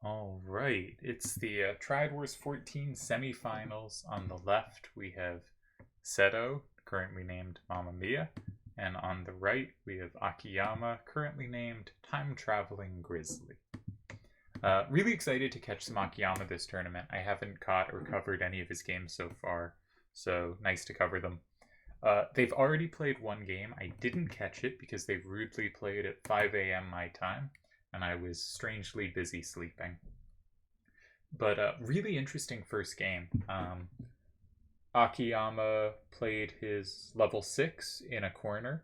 All right, it's the Triad Wars 14 semifinals. On the left, we have Seto, currently named Mamma Mia, and on the right, we have Akiyama, currently named Time Traveling Grizzly. Really excited to catch some Akiyama this tournament. I haven't caught or covered any of his games so far, so nice to cover them. They've already played one game. I didn't catch it because they rudely played at 5 a.m. my time, and I was strangely busy sleeping. But really interesting first game. Akiyama played his level 6 in a corner,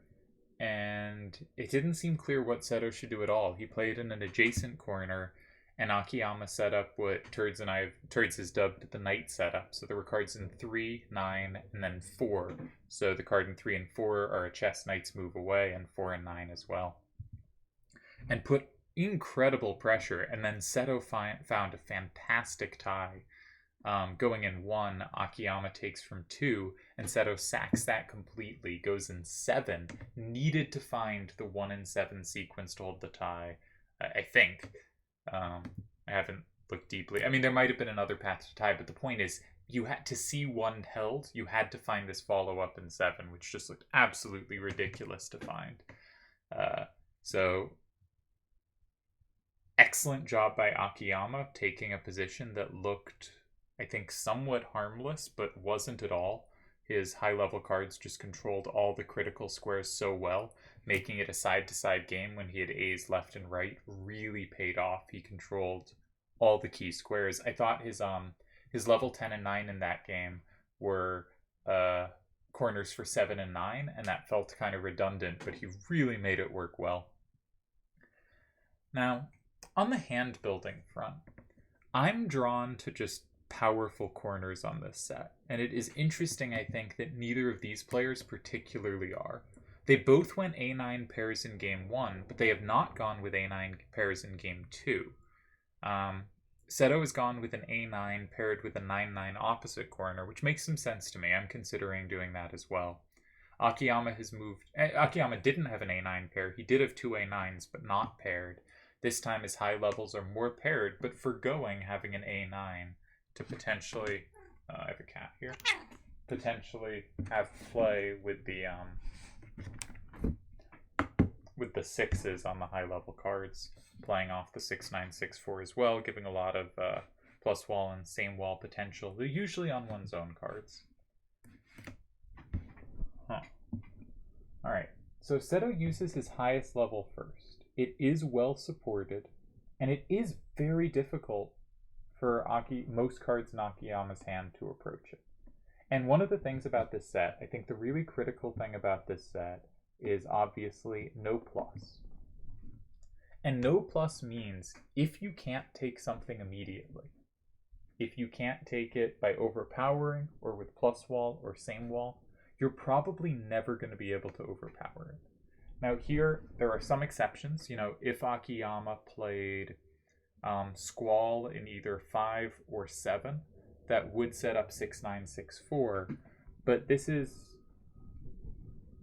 and it didn't seem clear what Seto should do at all. He played in an adjacent corner, and Akiyama set up what Turds has dubbed the knight setup. So there were cards in 3, 9, and then 4. So the card in 3 and 4 are a chess knight's move away, and 4 and 9 as well. And put incredible pressure, and then Seto found a fantastic tie. Going in 1, Akiyama takes from 2, and Seto sacks that completely, goes in 7, needed to find the 1 and 7 sequence to hold the tie, I think. I haven't looked deeply. I mean, there might have been another path to tie, but the point is, you had to see 1 held, you had to find this follow-up in 7, which just looked absolutely ridiculous to find. So excellent job by Akiyama taking a position that looked, I think, somewhat harmless, but wasn't at all. His high-level cards just controlled all the critical squares so well, making it a side-to-side game when he had A's left and right really paid off. He controlled all the key squares. I thought his level 10 and 9 in that game were corners for 7 and 9, and that felt kind of redundant, but he really made it work well. Now, on the hand building front, I'm drawn to just powerful corners on this set, and it is interesting, I think, that neither of these players particularly are. They both went A9 pairs in game 1, but they have not gone with A9 pairs in game 2. Seto has gone with an A9 paired with a 9-9 opposite corner, which makes some sense to me. I'm considering doing that as well. Akiyama didn't have an A9 pair. He did have two A9s, but not paired. This time his high levels are more paired, but foregoing having an A9 to potentially, I have a cat here, potentially have play with the sixes on the high level cards, playing off the 6-9, 6-4 as well, giving a lot of plus wall and same wall potential. They're usually on one's own cards. Alright, so Seto uses his highest level first. It is well supported, and it is very difficult for most cards in Akiyama's hand to approach it. And one of the things about this set, I think the really critical thing about this set is obviously no plus. And no plus means if you can't take something immediately, if you can't take it by overpowering or with plus wall or same wall, you're probably never going to be able to overpower it. Now here, there are some exceptions. You know, if Akiyama played Squall in either 5 or 7, that would set up 6-9, 6-4. But this is,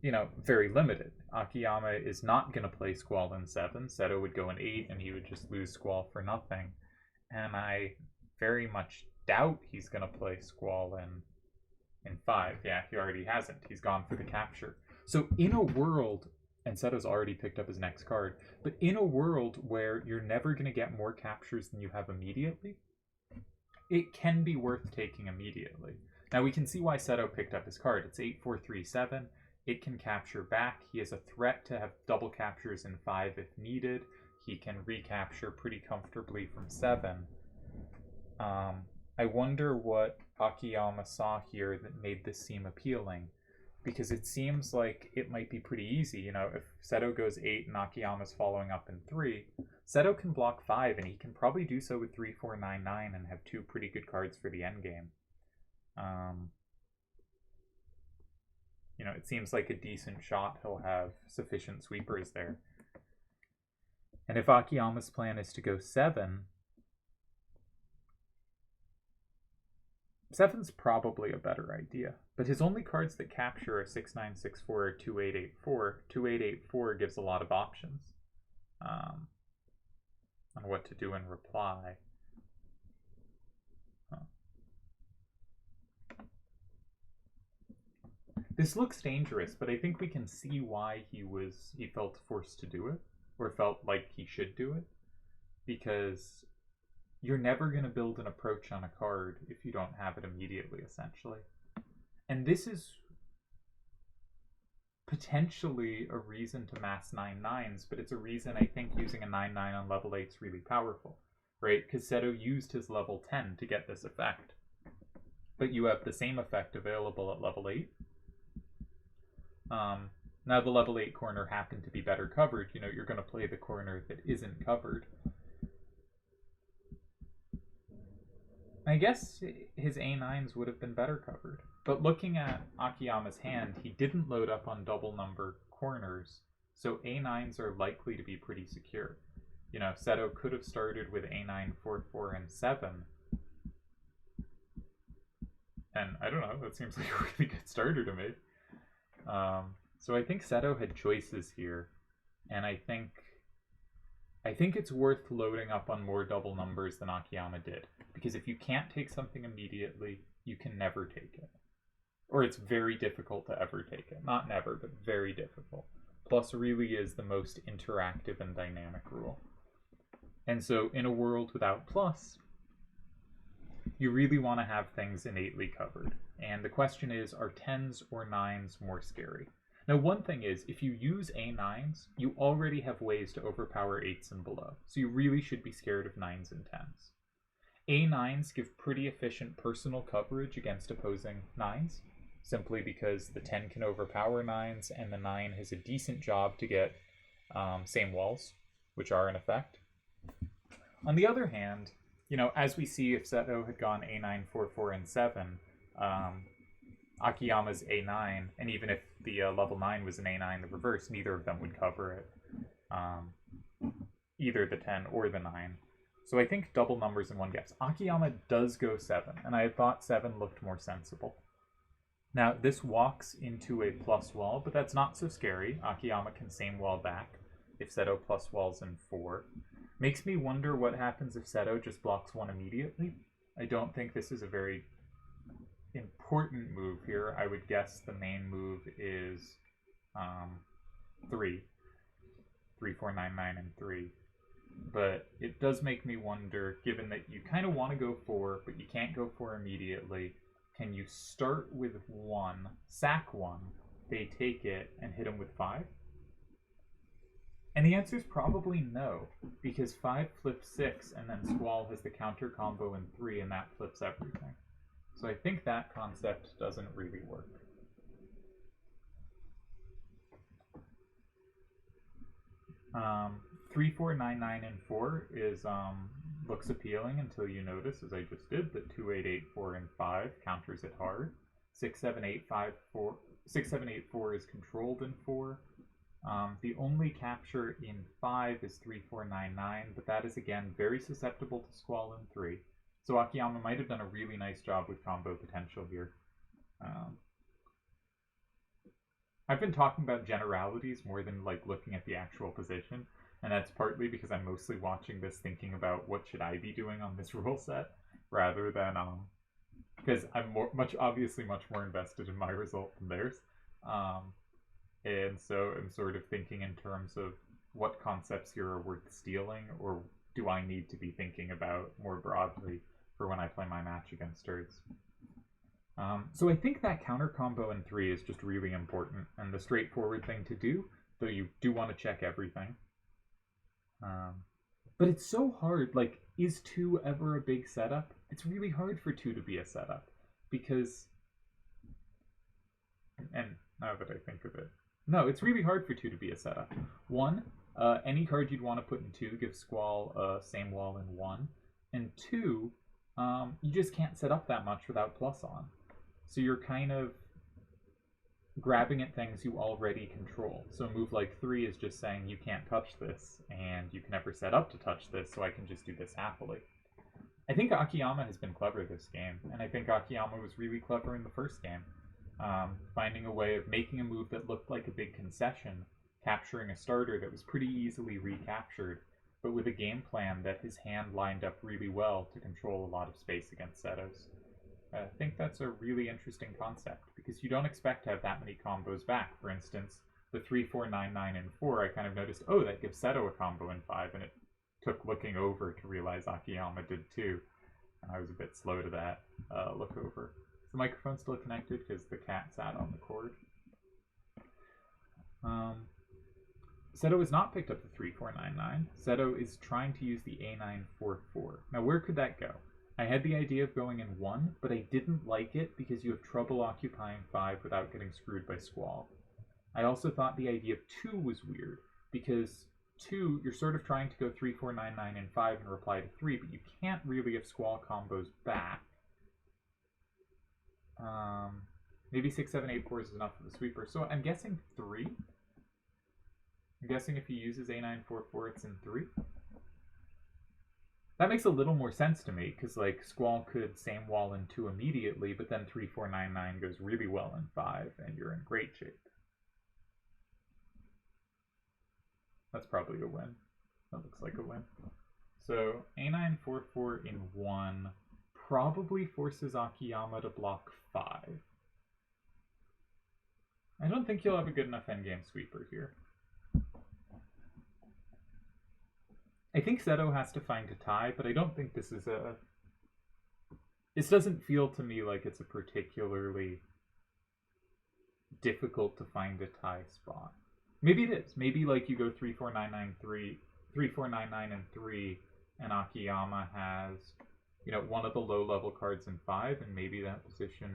you know, very limited. Akiyama is not going to play Squall in 7. Seto would go in 8, and he would just lose Squall for nothing. And I very much doubt he's going to play Squall in 5. Yeah, he already hasn't. He's gone for the capture. So in a world, and Seto's already picked up his next card, but in a world where you're never going to get more captures than you have immediately, it can be worth taking immediately. Now we can see why Seto picked up his card. It's 8-4-3-7. It can capture back. He has a threat to have double captures in 5 if needed. He can recapture pretty comfortably from 7. I wonder what Akiyama saw here that made this seem appealing, because it seems like it might be pretty easy. You know, if Seto goes 8 and Akiyama's following up in 3, Seto can block 5, and he can probably do so with 3-4-9-9 and have 2 pretty good cards for the endgame. You know, it seems like a decent shot he'll have sufficient sweepers there. And if Akiyama's plan is to go 7, 7's probably a better idea. But his only cards that capture are 6-9, 6-4, or 2-8, 8-4. 2-8, 8-4 gives a lot of options. on what to do in reply. Huh. This looks dangerous, but I think we can see why he felt forced to do it, or felt like he should do it, because you're never going to build an approach on a card if you don't have it immediately, essentially. And this is potentially a reason to mass 9/9s, but it's a reason I think using a 9/9 on level 8 is really powerful, right? Because Seto used his level 10 to get this effect. But you have the same effect available at level 8. Now the level 8 corner happened to be better covered. You know, you're going to play the corner that isn't covered. I guess his A9s would have been better covered. But looking at Akiyama's hand, he didn't load up on double number corners, so A9s are likely to be pretty secure. You know, Seto could have started with A9, 4, 4, and 7. And I don't know, that seems like a really good starter to me. So I think Seto had choices here, and I think it's worth loading up on more double numbers than Akiyama did. Because if you can't take something immediately, you can never take it. Or it's very difficult to ever take it. Not never, but very difficult. Plus really is the most interactive and dynamic rule. And so in a world without plus, you really want to have things innately covered. And the question is, are 10s or 9s more scary? Now, one thing is, if you use A9s, you already have ways to overpower 8s and below. So you really should be scared of 9s and 10s. A9s give pretty efficient personal coverage against opposing 9s, simply because the 10 can overpower 9s, and the 9 has a decent job to get same walls, which are in effect. On the other hand, you know, as we see if Seto had gone A9, 4, 4, and 7, Akiyama's A9, and even if the level 9 was an A9 the reverse, neither of them would cover it. Either the 10 or the 9. So I think double numbers in one guess. Akiyama does go 7, and I had thought 7 looked more sensible. Now, this walks into a plus wall, but that's not so scary. Akiyama can same wall back if Seto plus walls in 4. Makes me wonder what happens if Seto just blocks 1 immediately. I don't think this is a very important move here. I would guess the main move is 3. 3, 4, 9, 9, and 3. But it does make me wonder, given that you kind of want to go 4, but you can't go 4 immediately, can you start with 1, sack 1, they take it, and hit him with 5? And the answer is probably no, because 5 flips 6, and then Squall has the counter combo in 3, and that flips everything. So I think that concept doesn't really work. 3, 4, 9, 9, and 4 is looks appealing until you notice, as I just did, that 2, 8, 8, 4, and 5 counters it hard. 6, 7, 8, 5, 4, 6, 7, 8, 4 is controlled in 4. The only capture in 5 is 3, 4, 9, 9, but that is again very susceptible to Squall in 3. So Akiyama might have done a really nice job with combo potential here. I've been talking about generalities more than like looking at the actual position, and that's partly because I'm mostly watching this thinking about what should I be doing on this rule set, rather than because I'm obviously much more invested in my result than theirs. And so I'm sort of thinking in terms of what concepts here are worth stealing, or do I need to be thinking about more broadly for when I play my match against Turds. So I think that counter combo in 3 is just really important, and the straightforward thing to do, though you do want to check everything. But it's so hard, like, is 2 ever a big setup? It's really hard for 2 to be a setup, because, and now that I think of it, no, it's really hard for 2 to be a setup. 1, any card you'd want to put in 2 gives Squall same wall in 1, and 2, you just can't set up that much without plus on. So you're kind of grabbing at things you already control. So a move like 3 is just saying you can't touch this, and you can never set up to touch this, so I can just do this happily. I think Akiyama has been clever this game, and I think Akiyama was really clever in the first game. Finding a way of making a move that looked like a big concession, capturing a starter that was pretty easily recaptured, but with a game plan that his hand lined up really well to control a lot of space against Seto's. I think that's a really interesting concept, because you don't expect to have that many combos back. For instance, the 3, 4, 9, 9, and 4, I kind of noticed, oh, that gives Seto a combo in 5, and it took looking over to realize Akiyama did too. And I was a bit slow to that look over. Is the microphone still connected? Because the cat sat on the cord. Seto has not picked up the 3499. Seto is trying to use the A944. Now, where could that go? I had the idea of going in 1, but I didn't like it because you have trouble occupying 5 without getting screwed by Squall. I also thought the idea of 2 was weird, because 2, you're sort of trying to go 3, 4, 9, 9, and 5 and reply to 3, but you can't really have Squall combos back. Maybe 6, 7, 8, 4 is enough for the sweeper. So I'm guessing 3. I'm guessing if he uses A944, it's in 3. That makes a little more sense to me, because like Squall could same wall in 2 immediately, but then 3, 4, 9, 9 goes really well in 5, and you're in great shape. That's probably a win. That looks like a win. So A944 in 1 probably forces Akiyama to block 5. I don't think you'll have a good enough endgame sweeper here. I think Seto has to find a tie, but I don't think this is a... This doesn't feel to me like it's a particularly difficult to find a tie spot. Maybe it is. Maybe like you go 3, 4, 9, 9, 3, 3, 4, 9, 9, and 3, and Akiyama has, you know, one of the low-level cards in 5, and maybe that position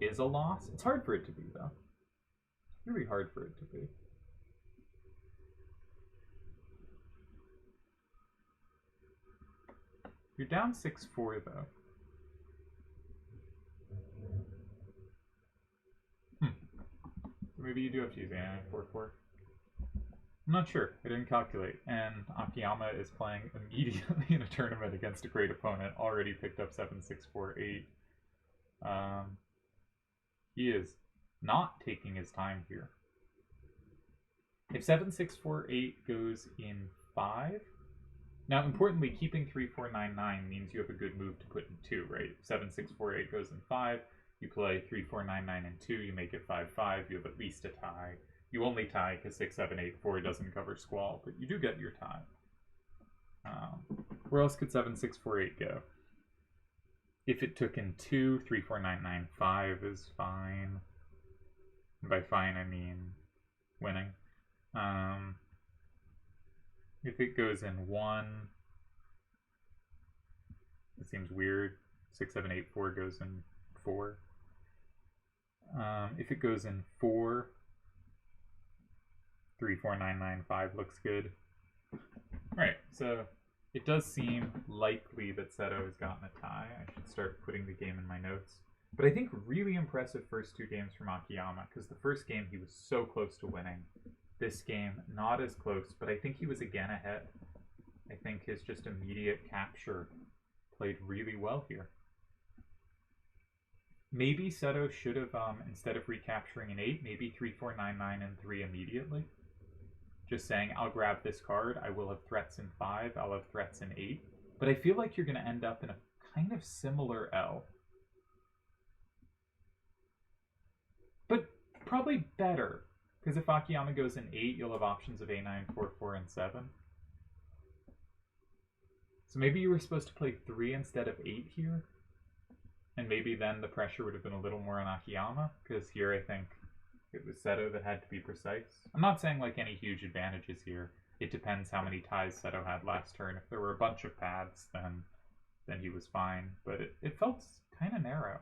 is a loss. It's hard for it to be, though. It's really hard for it to be. You're down 6-4, though. So maybe you do have to use A944. I'm not sure. I didn't calculate. And Akiyama is playing immediately in a tournament against a great opponent. Already picked up 7, 6, 4, 8. He is not taking his time here. If 7, 6, 4, 8 goes in 5... Now, importantly, keeping 3, 4, 9, 9 means you have a good move to put in 2, right? If 7, 6, 4, 8 goes in 5, you play 3, 4, 9, 9, and 2, you make it 5, 5, you have at least a tie. You only tie because 6, 7, 8, 4 doesn't cover Squall, but you do get your tie. Where else could 7, 6, 4, 8 go? If it took in 2, 3, 4, 9, 9, 5 is fine. And by fine, I mean winning. If it goes in 1, it seems weird. 6, 7, 8, 4 goes in 4. If it goes in 4, 3, 4, 9, 9, 5 looks good. Right, so it does seem likely that Seto has gotten a tie. I should start putting the game in my notes. But I think really impressive first 2 games from Akiyama, because the first game he was so close to winning. This game, not as close, but I think he was again ahead. I think his just immediate capture played really well here. Maybe Seto should have, instead of recapturing an 8, maybe 3, 4, 9, 9, and 3 immediately. Just saying, I'll grab this card, I will have threats in 5, I'll have threats in 8. But I feel like you're going to end up in a kind of similar L. But probably better. Because if Akiyama goes in 8, you'll have options of A9, 4, 4, and 7. So maybe you were supposed to play 3 instead of 8 here. And maybe then the pressure would have been a little more on Akiyama. Because here I think it was Seto that had to be precise. I'm not saying like any huge advantages here. It depends how many ties Seto had last turn. If there were a bunch of paths, then he was fine. But it felt kind of narrow.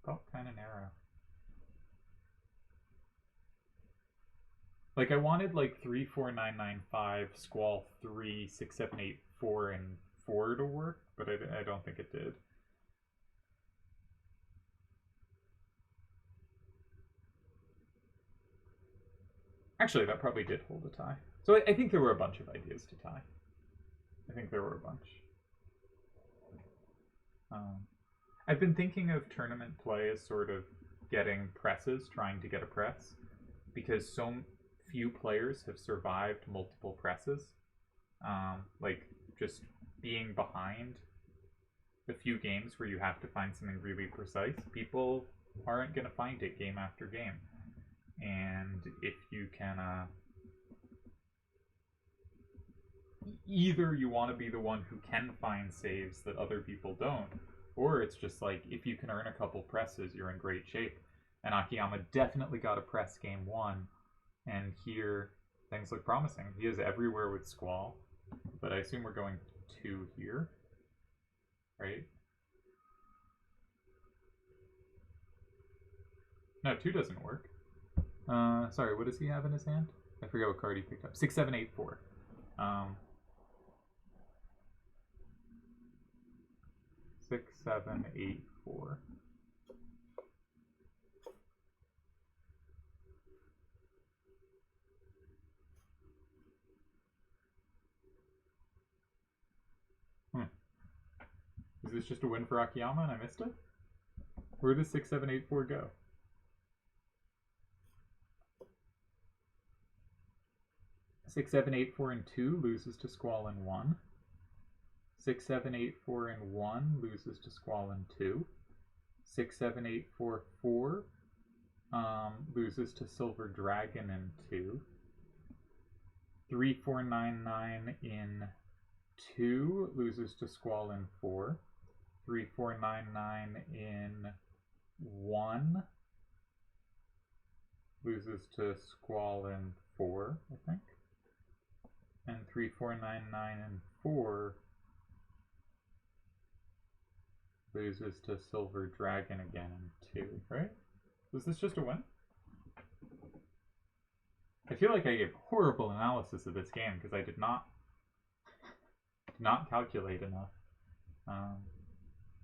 Felt kind of narrow. Like, I wanted, like, 3, 4, 9, 9, 5, Squall 3, 6, 7, 8, 4, and 4 to work, but I don't think it did. Actually, that probably did hold a tie. So I think there were a bunch of ideas to tie. I think there were a bunch. I've been thinking of tournament play as sort of getting presses, trying to get a press, because so few players have survived multiple presses. Like, just being behind a few games where you have to find something really precise, people aren't going to find it game after game. And if you can, either you want to be the one who can find saves that other people don't, or it's just like, if you can earn a couple presses, you're in great shape. And Akiyama definitely got a press game 1, and here things look promising. He is everywhere with Squall, but I assume we're going 2 here, right? No, 2 doesn't work. Sorry, what does he have in his hand? I forget what card he picked up. 6, 7, 8, 4. 6, 7, 8, 4. Is this just a win for Akiyama and I missed it? Where does 6, 7, 8, 4 go? Six, 7, 8, 4, and 2 loses to Squall in 1. 6, 7, 8, 4, and 1 loses to Squall in 2. 6, 7, 8, 4, 4 loses to Silver Dragon in 2. 3, 4, 9, 9 in 2 loses to Squall in 4. 3, 4, 9, 9 in 1 loses to Squall in 4, I think. And 3, 4, 9, 9, and 4 loses to Silver Dragon again in 2, right? Was this just a win? I feel like I gave horrible analysis of this game because I did not calculate enough.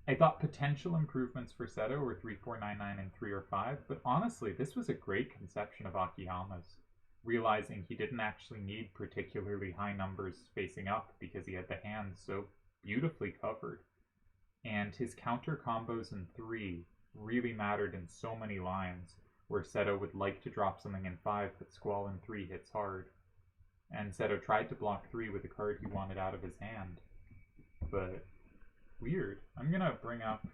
I thought potential improvements for Seto were 3, 4, 9, 9, and 3 or 5, but honestly, this was a great conception of Akiyama's, realizing he didn't actually need particularly high numbers facing up because he had the hands so beautifully covered. And his counter combos in 3 really mattered in so many lines, where Seto would like to drop something in 5, but Squall in 3 hits hard. And Seto tried to block 3 with a card he wanted out of his hand. But, weird. I'm gonna bring up...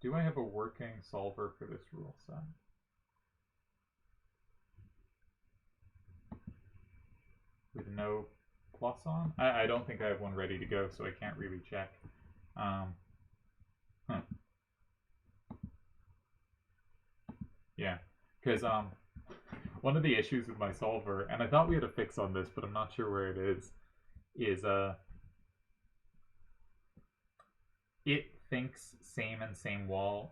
Do I have a working solver for this rule set? With no plus on? I don't think I have one ready to go, so I can't really check. Yeah, because one of the issues with my solver, and I thought we had a fix on this, but I'm not sure where it is it thinks same and same wall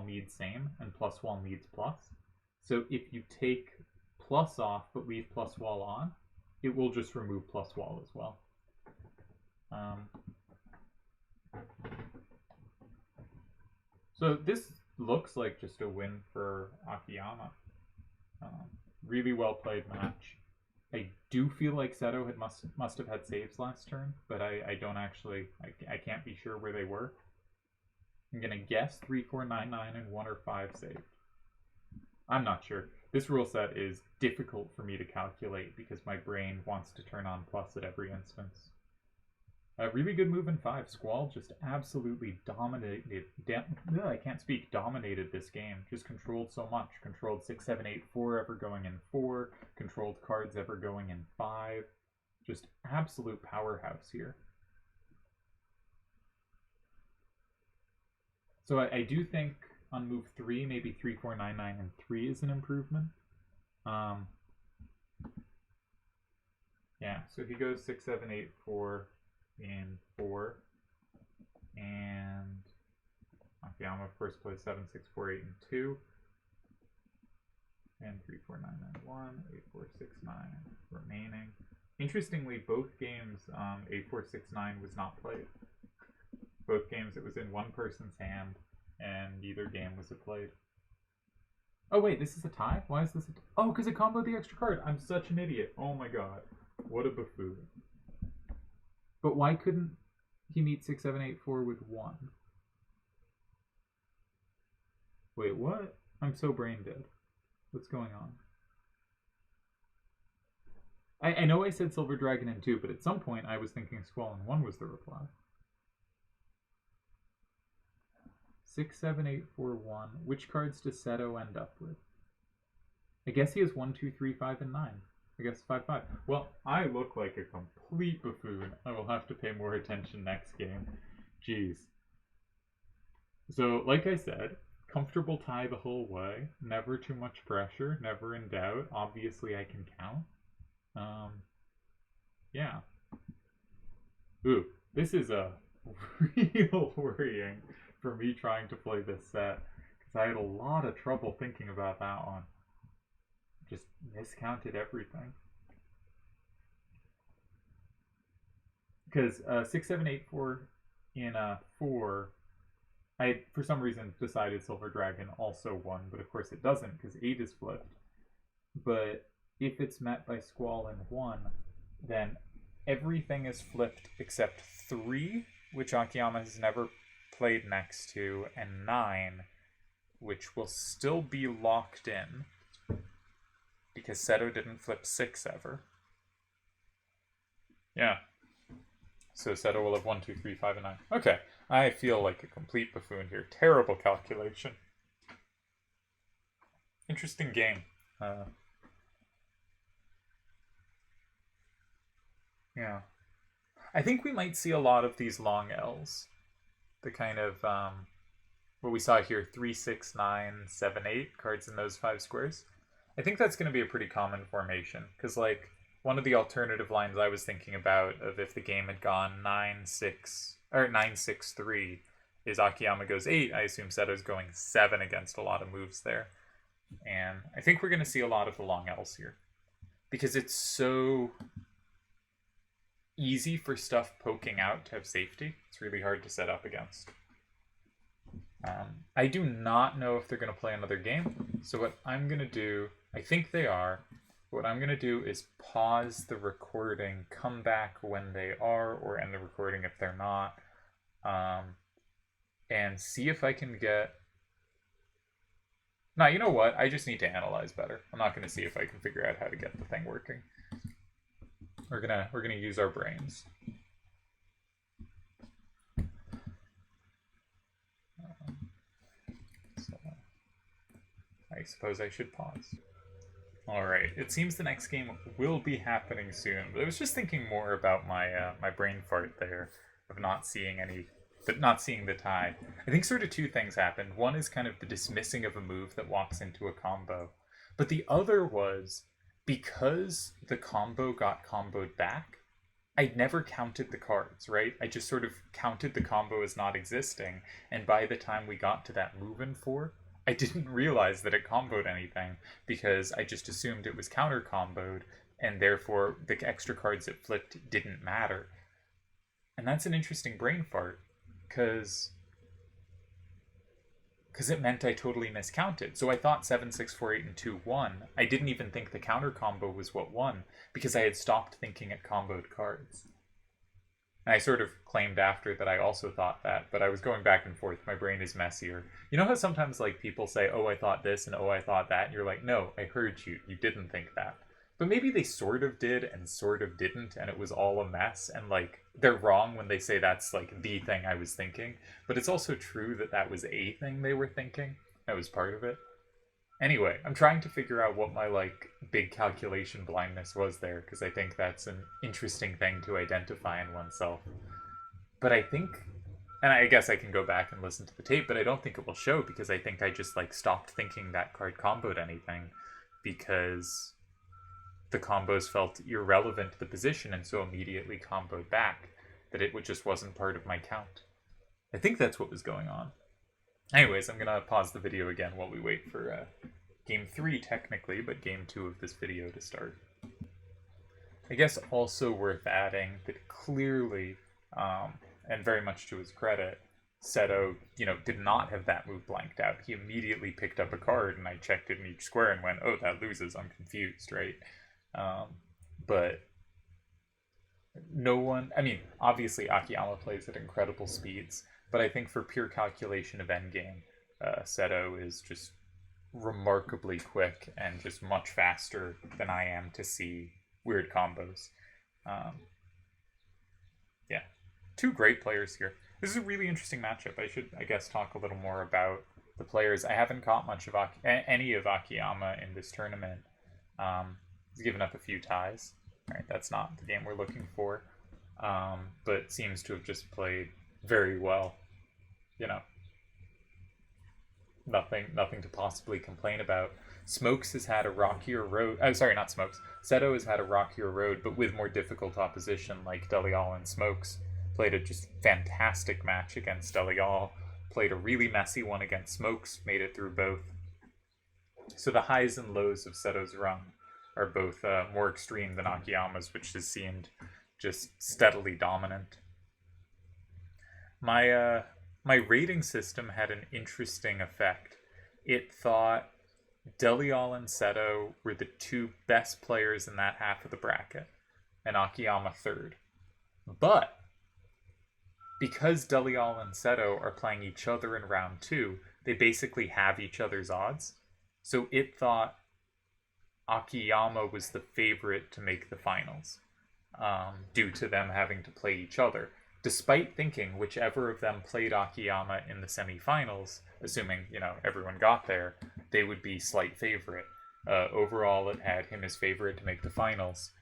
needs same, and plus wall needs plus. So if you take plus off but leave plus wall on, it will just remove plus wall as well. So this looks like just a win for Akiyama. Really well played match. I do feel like Seto must have had saves last turn, but I don't actually, I can't be sure where they were. I'm gonna guess 3, 4, 9, 9, and 1 or 5 saved. I'm not sure. This rule set is difficult for me to calculate because my brain wants to turn on plus at every instance. A really good move in 5. Squall just absolutely dominated. I can't speak. Dominated this game. Just controlled so much. Controlled 6, 7, 8, 4 ever going in 4. Controlled cards ever going in 5. Just absolute powerhouse here. So I do think on move 3, maybe 3, 4, 9, 9, and 3 is an improvement. Yeah, so he goes 6, 7, 8, 4 in 4. And Akiyama, of course, plays 7, 6, 4, 8, and 2. And 3, 4, 9, 9, 1, 8, 4, 6, 9 remaining. Interestingly, both games, 8, 4, 6, 9 was not played. Both games it was in one person's hand, and neither game was it played. Oh wait, this is a tie? Why is this a tie? Oh, because it comboed the extra card. I'm such an idiot. Oh my god. What a buffoon. But why couldn't he meet 6, 7, 8, 4 with 1? Wait, what? I'm so brain dead. What's going on? I know I said Silver Dragon in 2, but at some point I was thinking Squall in 1 was the reply. 6, 7, 8, 4, 1. Which cards does Seto end up with? I guess he has 1, 2, 3, 5, and 9. I guess 5, 5. Well, I look like a complete buffoon. I will have to pay more attention next game. Jeez. So, like I said, comfortable tie the whole way. Never too much pressure. Never in doubt. Obviously, I can count. Yeah. Ooh, this is a real worrying for me trying to play this set, because I had a lot of trouble thinking about that one. Just miscounted everything. Because 6, 7, 8, 4 in 4, I for some reason decided Silver Dragon also won, but of course it doesn't because 8 is flipped. But if it's met by Squall in 1, then everything is flipped except 3, which Akiyama has never played next to, and 9, which will still be locked in because Seto didn't flip 6 ever. Yeah. So Seto will have 1, 2, 3, 5, and 9. Okay. I feel like a complete buffoon here. Terrible calculation. Interesting game. Yeah. I think we might see a lot of these long L's. The kind of, what we saw here, 3, 6, 9, 7, 8 cards in those 5 squares. I think that's going to be a pretty common formation, because, like, one of the alternative lines I was thinking about of if the game had gone 9, 6, or 9, 6, 3, is Akiyama goes 8. I assume Seto's going 7 against a lot of moves there. And I think we're going to see a lot of the long L's here, because it's so easy for stuff poking out to have safety. It's really hard to set up against. I do not know if they're going to play another game, so what I'm going to do, I think they are, what I'm going to do is pause the recording, come back when they are, or end the recording if they're not, and see if I can get... No, you know what? I just need to analyze better. I'm not going to see if I can figure out how to get the thing working. We're gonna use our brains. So I suppose I should pause. Alright, it seems the next game will be happening soon, but I was just thinking more about my my brain fart there of not seeing the tie. I think sort of two things happened. One is kind of the dismissing of a move that walks into a combo, but the other was because the combo got comboed back, I never counted the cards, right? I just sort of counted the combo as not existing, and by the time we got to that move in 4, I didn't realize that it comboed anything, because I just assumed it was counter comboed, and therefore the extra cards it flipped didn't matter. And that's an interesting brain fart, because it meant I totally miscounted. So I thought 7, 6, 4, 8, and 2 won. I didn't even think the counter combo was what won, because I had stopped thinking it comboed cards. And I sort of claimed after that I also thought that, but I was going back and forth. My brain is messier. You know how sometimes like people say, oh, I thought this, and oh, I thought that, and you're like, no, I heard you. You didn't think that. But maybe they sort of did and sort of didn't, and it was all a mess, and like they're wrong when they say that's like the thing I was thinking, but it's also true that that was a thing they were thinking. That was part of it. Anyway, I'm trying to figure out what my like big calculation blindness was there, because I think that's an interesting thing to identify in oneself. But I think, and I guess I can go back and listen to the tape, but I don't think it will show, because I think I just like stopped thinking that card comboed anything, because the combos felt irrelevant to the position and so immediately comboed back that it just wasn't part of my count. I think that's what was going on. Anyways, I'm gonna pause the video again while we wait for game 3 technically, but game 2 of this video to start. I guess also worth adding that clearly, and very much to his credit, Seto, did not have that move blanked out. He immediately picked up a card, and I checked it in each square and went, oh, that loses, I'm confused, right? But no one, I mean, obviously Akiyama plays at incredible speeds, but I think for pure calculation of endgame, Seto is just remarkably quick and just much faster than I am to see weird combos. Yeah, two great players here. This is a really interesting matchup. I should, I guess, talk a little more about the players. I haven't caught much of any of Akiyama in this tournament. He's given up a few ties. All right, that's not the game we're looking for, but seems to have just played very well. You know, nothing to possibly complain about. Smokes has had a rockier road. Oh, sorry, not Smokes. Seto has had a rockier road, but with more difficult opposition, like Delial and Smokes. Played a just fantastic match against Delial. Played a really messy one against Smokes. Made it through both. So the highs and lows of Seto's run are both more extreme than Akiyama's, which has seemed just steadily dominant. My rating system had an interesting effect. It thought Delial and Seto were the two best players in that half of the bracket, and Akiyama third. But because Delial and Seto are playing each other in round 2, they basically have each other's odds. So it thought Akiyama was the favorite to make the finals, due to them having to play each other. Despite thinking whichever of them played Akiyama in the semifinals, assuming, everyone got there, they would be slight favorite. Overall, it had him as favorite to make the finals.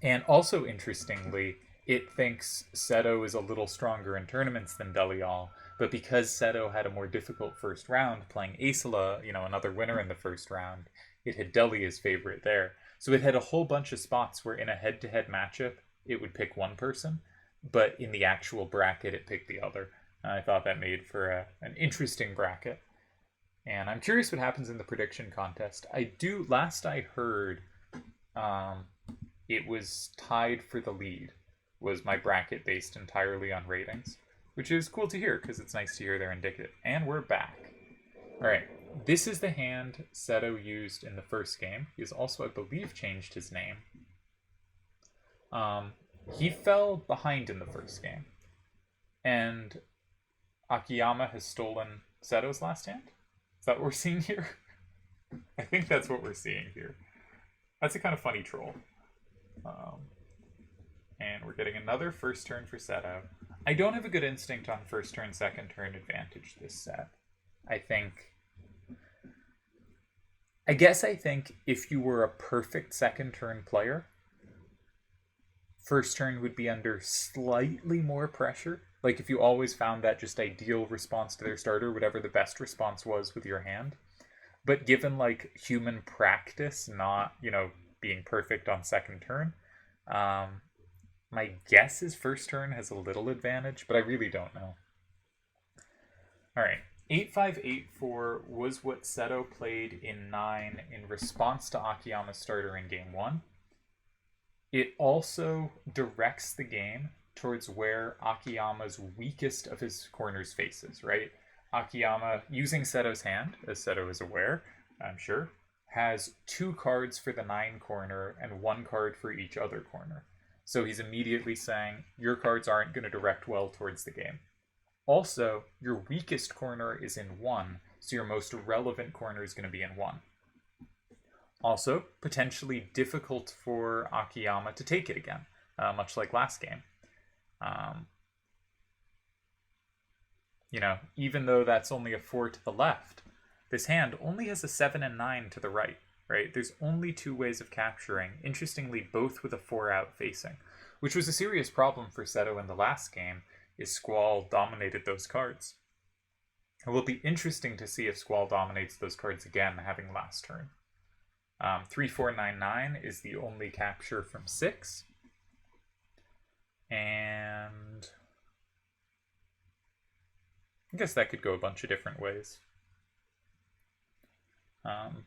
And also, interestingly, it thinks Seto is a little stronger in tournaments than Delial, but because Seto had a more difficult first round, playing Aesla, another winner in the first round, it had Deli as favorite there. So it had a whole bunch of spots where in a head-to-head matchup, it would pick one person, but in the actual bracket, it picked the other. I thought that made for an interesting bracket. And I'm curious what happens in the prediction contest. Last I heard, it was tied for the lead, was my bracket based entirely on ratings, which is cool to hear because it's nice to hear they're indicative. And we're back. All right, this is the hand Seto used in the first game. He's also, I believe, changed his name. He fell behind in the first game, and Akiyama has stolen Seto's last hand? Is that what we're seeing here? I think that's what we're seeing here. That's a kind of funny troll. And we're getting another first turn for Seto. I don't have a good instinct on first turn, second turn advantage this set. I think if you were a perfect second turn player, first turn would be under slightly more pressure. Like if you always found that just ideal response to their starter, whatever the best response was with your hand. But given like human practice, not, being perfect on second turn, my guess is first turn has a little advantage, but I really don't know. All right. 8-5-8-4 was what Seto played in 9 in response to Akiyama's starter in game 1. It also directs the game towards where Akiyama's weakest of his corners faces, right? Akiyama, using Seto's hand, as Seto is aware, I'm sure, has 2 cards for the 9 corner and 1 card for each other corner. So he's immediately saying, your cards aren't going to direct well towards the game. Also, your weakest corner is in 1, so your most relevant corner is going to be in 1. Also, potentially difficult for Akiyama to take it again, much like last game. Even though that's only a 4 to the left, this hand only has a 7 and 9 to the right, right? There's only 2 ways of capturing, interestingly, both with a 4 out facing, which was a serious problem for Seto in the last game, is Squall dominated those cards. It will be interesting to see if Squall dominates those cards again, having last turn. 3-4-9-9 is the only capture from 6. And I guess that could go a bunch of different ways.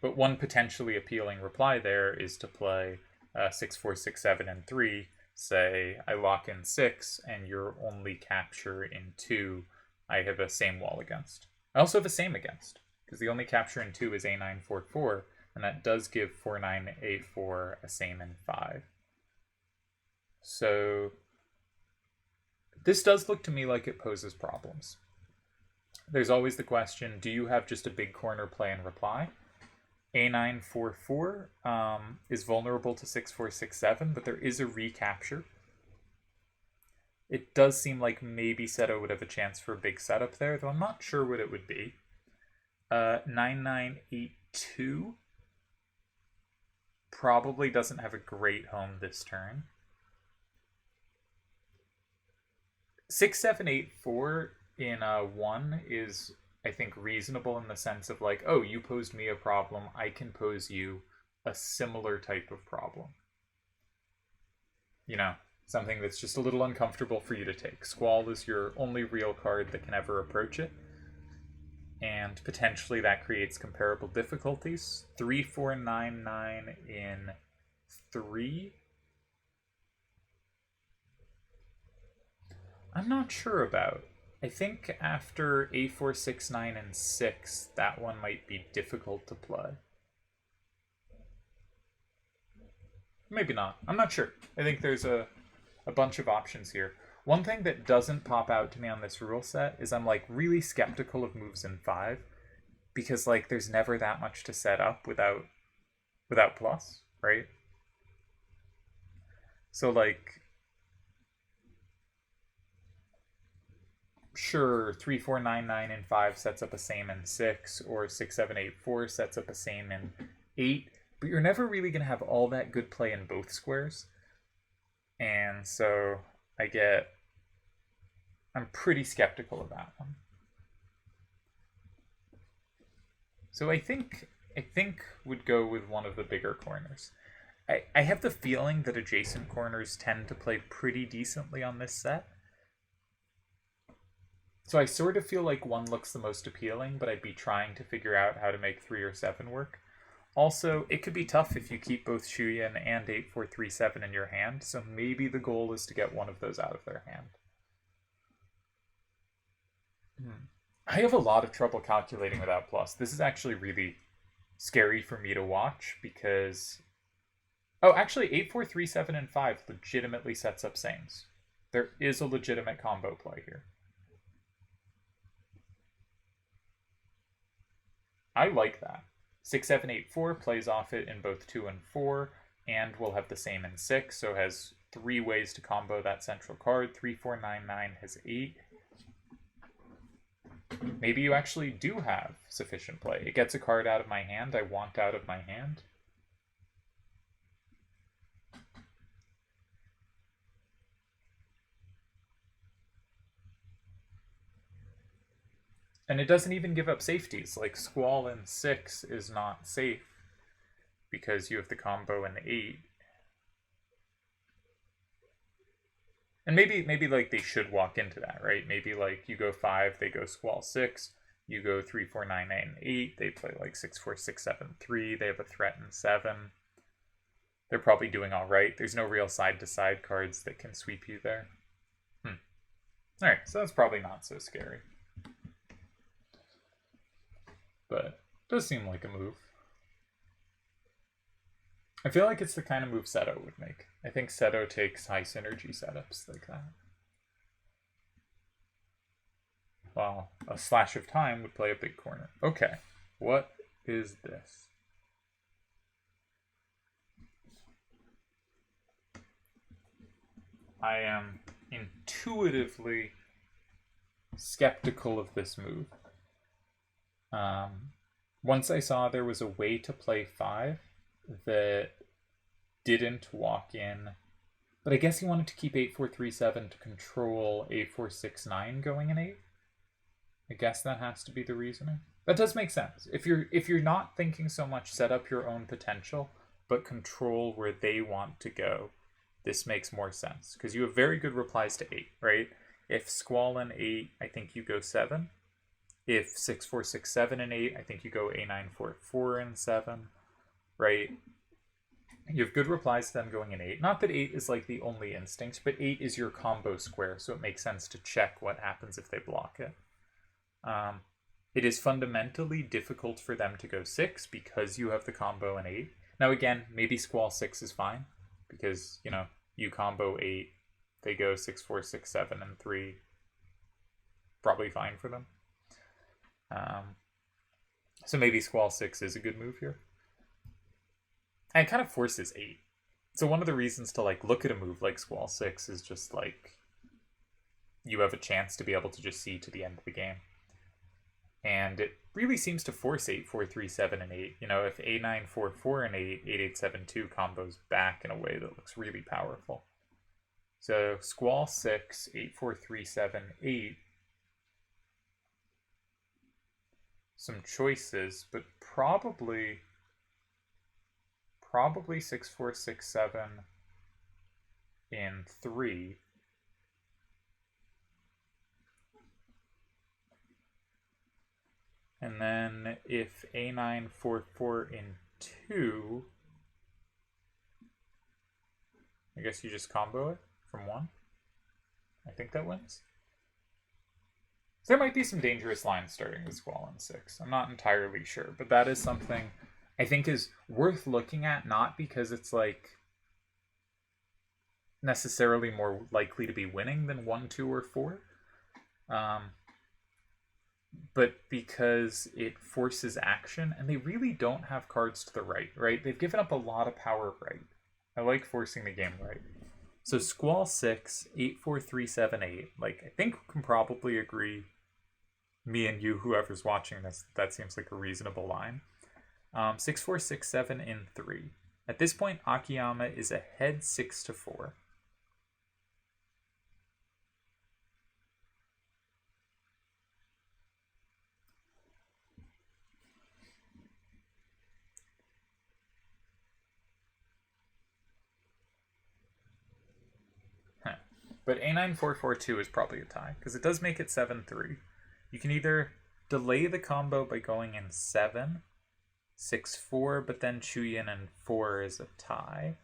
But one potentially appealing reply there is to play 6-4-6-7 and 3. Say, I lock in 6, and your only capture in 2, I have a same wall against. I also have a same against, because the only capture in 2 is A9-4-4, and that does give 4-9-A4 a same in 5. So this does look to me like it poses problems. There's always the question, do you have just a big corner play and reply? A944 is vulnerable to 6467, but there is a recapture. It does seem like maybe Seto would have a chance for a big setup there, though I'm not sure what it would be. 9982 probably doesn't have a great home this turn. 6784 in 1 is, I think, reasonable in the sense of like, oh, you posed me a problem, I can pose you a similar type of problem. You know, something that's just a little uncomfortable for you to take. Squall is your only real card that can ever approach it. And potentially that creates comparable difficulties. 3499 in 3. I'm not sure about. I think after A469 and 6, that one might be difficult to play. Maybe not. I'm not sure. I think there's a bunch of options here. One thing that doesn't pop out to me on this rule set is I'm like really skeptical of moves in 5 because like there's never that much to set up without plus, right? So like sure 3499 in 5 sets up a same in 6 or 6784 sets up a same in 8, but you're never really going to have all that good play in both squares. And so I'm pretty skeptical of that one. So I think would go with one of the bigger corners. I have the feeling that adjacent corners tend to play pretty decently on this set. So I sort of feel like 1 looks the most appealing, but I'd be trying to figure out how to make 3 or 7 work. Also, it could be tough if you keep both Shuyan and 8437 in your hand, so maybe the goal is to get one of those out of their hand. I have a lot of trouble calculating without plus. This is actually really scary for me to watch because... Oh, actually, 8437 and 5 legitimately sets up sames. There is a legitimate combo play here. I like that. 6784 plays off it in both 2 and 4, and will have the same in 6, so has 3 ways to combo that central card. 3499 has 8. Maybe you actually do have sufficient play. It gets a card out of my hand I want out of my hand. And it doesn't even give up safeties. Like Squall in 6 is not safe because you have the combo in 8. And maybe like they should walk into that, right? Maybe like you go 5, they go Squall 6. You go 3, 4, 9, 9, 8. They play like 6, 4, 6, 7, 3. They have a threat in 7. They're probably doing all right. There's no real side-to-side cards that can sweep you there. All right, so that's probably not so scary. But it does seem like a move. I feel like it's the kind of move Seto would make. I think Seto takes high synergy setups like that. Well, a Slash of Time would play a big corner. Okay, what is this? I am intuitively skeptical of this move. Once I saw there was a way to play 5 that didn't walk in, but I guess he wanted to keep 8437 to control 8469 going in 8. I guess that has to be the reasoning. That does make sense. If you're not thinking so much set up your own potential, but control where they want to go, this makes more sense because you have very good replies to 8, right? If Squall in 8, I think you go 7. If 6467 and 8, I think you go A944 and 7, right? You have good replies to them going in 8. Not that 8 is like the only instinct, but 8 is your combo square, so it makes sense to check what happens if they block it. It is fundamentally difficult for them to go 6 because you have the combo in 8. Now again, maybe Squall 6 is fine because, you know, you combo 8, they go 6, 4, 6, 7, and 3. Probably fine for them. So maybe Squall 6 is a good move here. And it kind of forces 8. So one of the reasons to like look at a move like Squall 6 is just like you have a chance to be able to just see to the end of the game. And it really seems to force 8, 4, 3, 7, and 8. You know, if A9, 4, 4, and 8, 8, 8, 7, 2 combos back in a way that looks really powerful. So Squall 6, 8, 4, 3, 7, 8. Some choices, but probably 6, 4, 6, 7 in 3. And then if A9, 4, 4 in 2, I guess you just combo it from 1. I think that wins. So there might be some dangerous lines starting with Squall in 6. I'm not entirely sure, but that is something I think is worth looking at, not because it's like necessarily more likely to be winning than 1, 2, or 4. But because it forces action, and they really don't have cards to the right? They've given up a lot of power right. I like forcing the game right. So Squall 6, 8, 4, 3, 7, 8. Like, I think we can probably agree, me and you, whoever's watching this, that seems like a reasonable line. 6, 4, 6, 7 in 3. At this point, Akiyama is ahead 6 to 4. But A9442 is probably a tie, because it does make it 7-3. You can either delay the combo by going in 7, 6-4, but then Chuyin in 4 is a tie.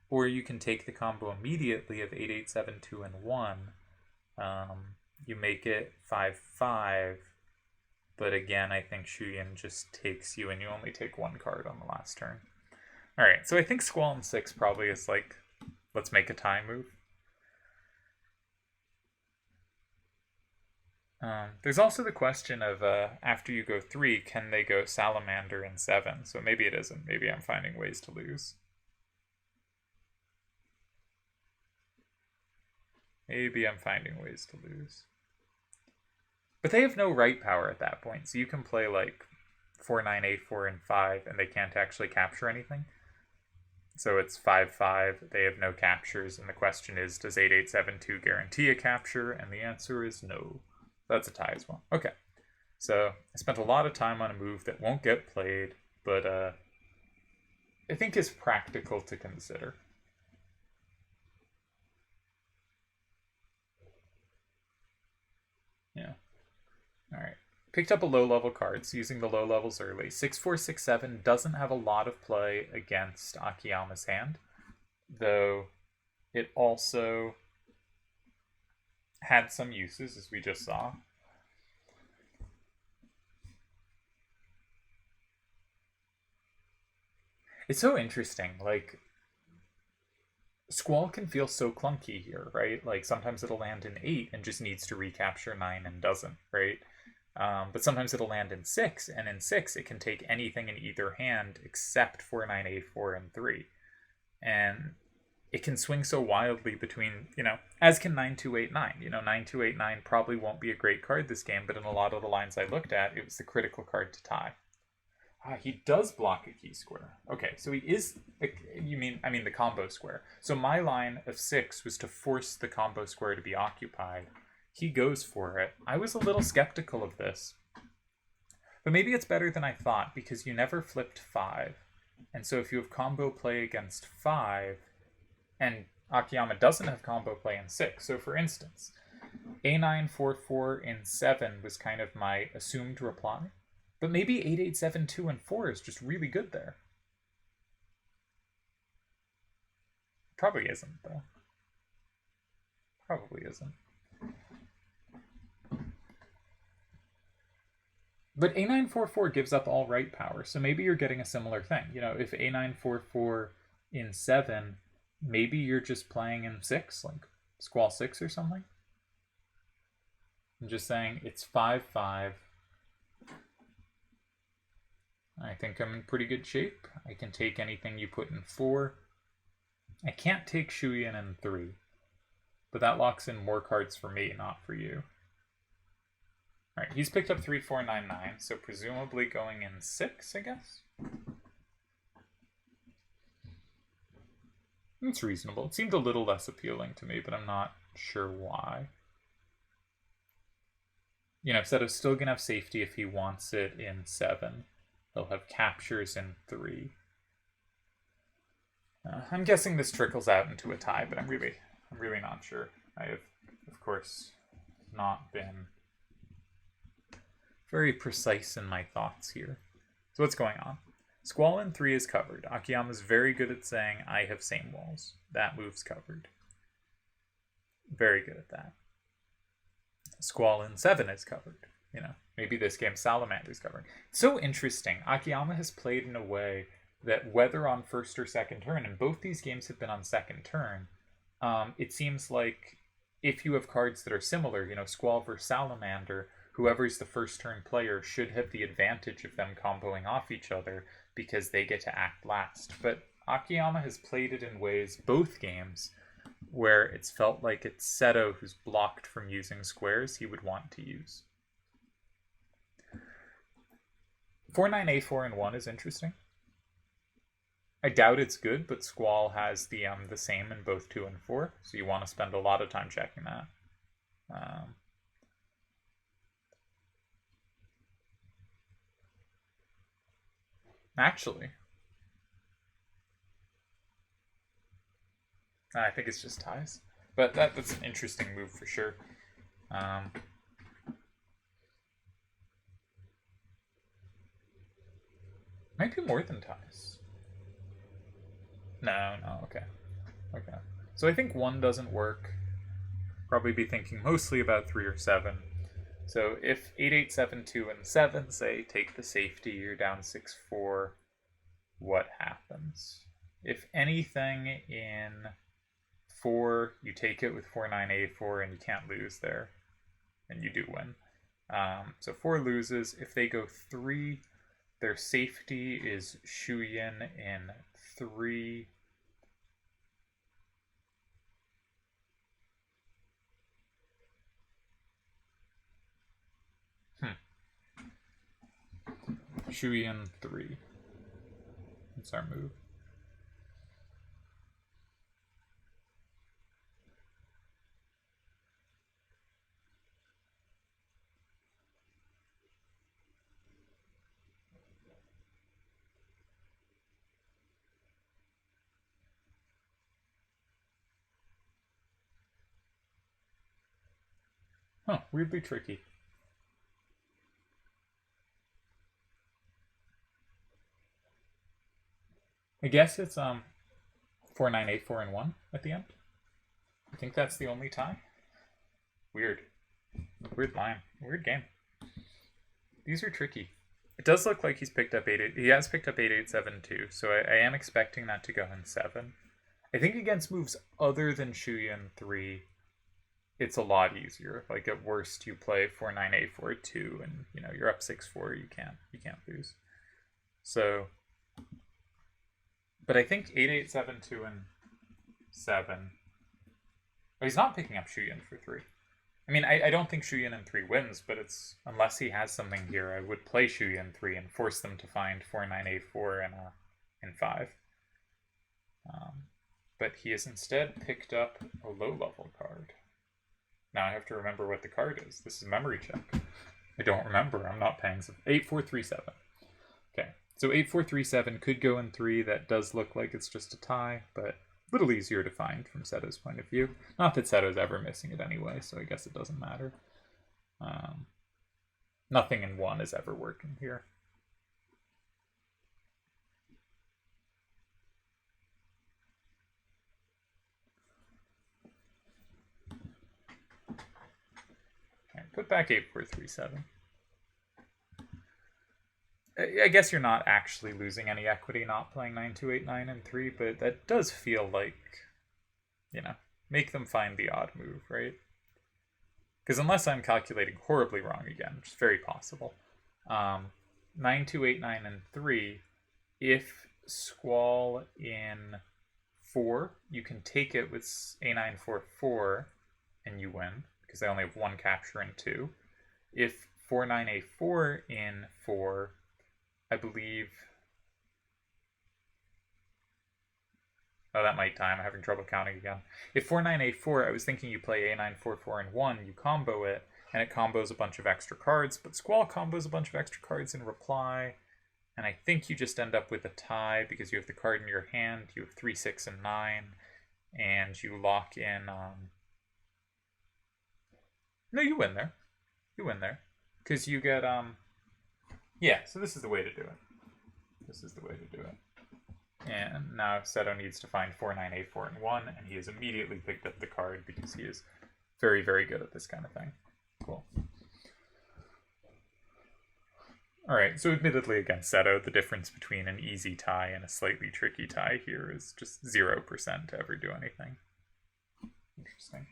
Or you can take the combo immediately of 8-8-7-2 and 1. You make it 5-5, but again, I think Chuyin just takes you and you only take 1 card on the last turn. Alright, so I think Squall in 6 probably is like, let's make a tie move. There's also the question of after you go 3, can they go Salamander in 7? So maybe it isn't. Maybe I'm finding ways to lose. Maybe I'm finding ways to lose. But they have no right power at that point, so you can play like 4, 9, 8, 4, and 5, and they can't actually capture anything. So it's 5-5, they have no captures, and the question is, does 8-8-7-2 guarantee a capture? And the answer is no. That's a tie as well. Okay. So I spent a lot of time on a move that won't get played, but I think is practical to consider. Yeah. Alright. Picked up a low-level card, so using the low levels early. 6-4, 6-7 doesn't have a lot of play against Akiyama's hand, though it also had some uses, as we just saw. It's so interesting, like, Squall can feel so clunky here, right? Like, sometimes it'll land in 8 and just needs to recapture 9 and doesn't, right? But sometimes it'll land in 6, and in 6 it can take anything in either hand except 4, 9, 8, 4, and 3. And it can swing so wildly between, as can 9-2-8-9. 9-2-8-9 probably won't be a great card this game, but in a lot of the lines I looked at, it was the critical card to tie. He does block a key square. Okay, so he is, I mean the combo square. So my line of 6 was to force the combo square to be occupied. He goes for it. I was a little skeptical of this. But maybe it's better than I thought, because you never flipped 5. And so if you have combo play against 5, and Akiyama doesn't have combo play in 6. So for instance, A9, 4, 4 in 7 was kind of my assumed reply. But maybe 8-8-7-2 and 4 is just really good there. Probably isn't, though. Probably isn't. But A9-4-4 gives up all right power, so maybe you're getting a similar thing. If A9-4-4 in 7, maybe you're just playing in 6, like Squall 6 or something. I'm just saying it's 5-5. I think I'm in pretty good shape. I can take anything you put in 4. I can't take Shuyin in 3. But that locks in more cards for me, not for you. Alright, he's picked up 3, 4, 9, 9, so presumably going in 6, I guess? It's reasonable. It seemed a little less appealing to me, but I'm not sure why. You know, Seto's still going to have safety if he wants it in 7. He'll have captures in 3. I'm guessing this trickles out into a tie, but I'm really not sure. I have, of course, not been very precise in my thoughts here. So what's going on? Squall in 3 is covered. Akiyama's very good at saying, I have same walls. That move's covered. Very good at that. Squall in 7 is covered. You know, maybe this game Salamander's covered. It's so interesting. Akiyama has played in a way that whether on first or second turn, and both these games have been on second turn, it seems like if you have cards that are similar, you know, Squall versus Salamander, whoever's the first turn player should have the advantage of them comboing off each other because they get to act last. But Akiyama has played it in ways, both games, where it's felt like it's Seto who's blocked from using squares he would want to use. 4-9-A-4 in 1 is interesting. I doubt it's good, but Squall has the same in both 2 and 4, so you want to spend a lot of time checking that. Actually, I think it's just ties, but that's an interesting move for sure. Might be more than ties. No, okay. So I think 1 doesn't work. Probably be thinking mostly about 3 or 7. So if 8, 8, 7, 2, and 7 say take the safety, you're down 6-4. What happens? If anything in 4, you take it with 4-9-A-4 and you can't lose there, and you do win. So 4 loses. If they go 3, their safety is Shuyin in 3. Shuyin 3. That's our move. Huh, weirdly tricky. I guess it's 4-9-8-4 in 1 at the end. I think that's the only tie. Weird line. Weird game. These are tricky. It does look like he's picked up 8. He has picked up 8-8-7 too, so I am expecting that to go in 7. I think against moves other than Shuyin 3, it's a lot easier. Like at worst, you play 4-9-8-4-2, and you know you're up 6-4. You can't lose. So, but I think 8-8-7-2 and 7. But he's not picking up Shuyin for 3. I mean, I don't think Shuyin in 3 wins, but it's unless he has something here, I would play Shuyin 3 and force them to find 4-9-8-4 in 5. But he has instead picked up a low-level card. Now I have to remember what the card is. This is memory check. I don't remember. I'm not paying some. 8-4-3-7. Okay, so 8-4-3-7 could go in 3. That does look like it's just a tie, but a little easier to find from Seto's point of view. Not that Seto's ever missing it anyway, so I guess it doesn't matter. Nothing in 1 is ever working here. Okay, put back 8-4-3-7. I guess you're not actually losing any equity not playing 9-2-8-9 and 3, but that does feel like, you know, make them find the odd move, right? Because unless I'm calculating horribly wrong again, which is very possible, 9, 2, 8, 9, and 3, if Squall in 4, you can take it with A9, 4, 4, and you win, because they only have one capture in 2. If 4, 9, A4 in 4, I believe... Oh, that might time. I'm having trouble counting again. If 4, 9, A4, I was thinking you play A9, 4, 4, and 1, you combo it, and it combos a bunch of extra cards, but Squall combos a bunch of extra cards in reply, and I think you just end up with a tie because you have the card in your hand, you have 3, 6, and 9, and you lock in... No, you win there. You win there. Because you get... Yeah, so this is the way to do it. This is the way to do it. And now Seto needs to find 4, 9, A4, and 1, and he has immediately picked up the card because he is very, very good at this kind of thing. Cool. Alright, so admittedly against Seto, the difference between an easy tie and a slightly tricky tie here is just 0% to ever do anything. Interesting.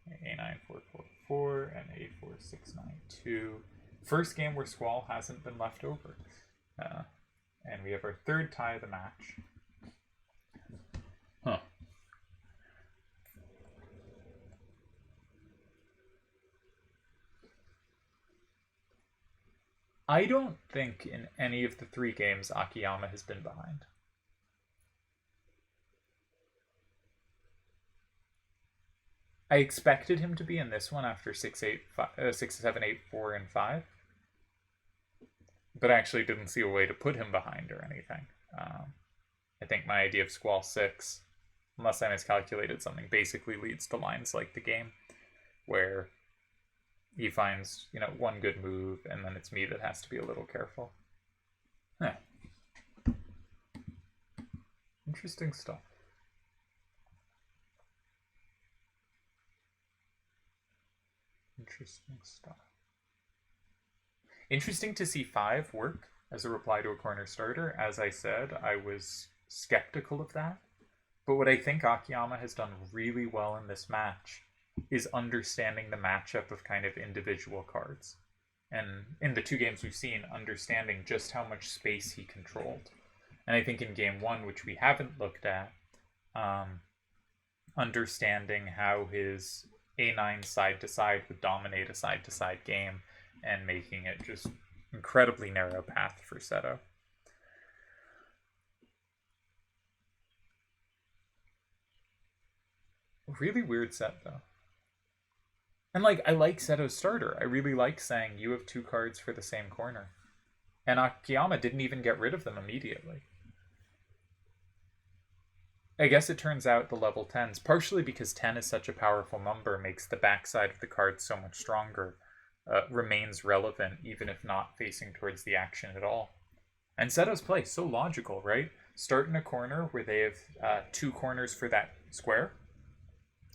A9, 4, 4, 4, and A4, 6, 9, 2. First game where Squall hasn't been left over. And we have our third tie of the match. Huh. I don't think in any of the 3 games Akiyama has been behind. I expected him to be in this one after 6, 7, 8, 4, and 5. But I actually didn't see a way to put him behind or anything. I think my idea of Squall 6, unless I miscalculated something, basically leads to lines like the game, where he finds, one good move, and then it's me that has to be a little careful. Huh. Interesting stuff. Interesting stuff. Interesting to see 5 work as a reply to a corner starter. As I said, I was skeptical of that. But what I think Akiyama has done really well in this match is understanding the matchup of kind of individual cards. And in the 2 games we've seen, understanding just how much space he controlled. And I think in game 1, which we haven't looked at, understanding how his A9 side-to-side would dominate a side-to-side game, and making it just incredibly narrow path for Seto. Really weird set, though. And, I like Seto's starter. I really like saying, you have 2 cards for the same corner. And Akiyama didn't even get rid of them immediately. I guess it turns out the level 10s, partially because 10 is such a powerful number, makes the backside of the card so much stronger. Remains relevant even if not facing towards the action at all. And Seto's play, so logical, right? Start in a corner where they have 2 corners for that square,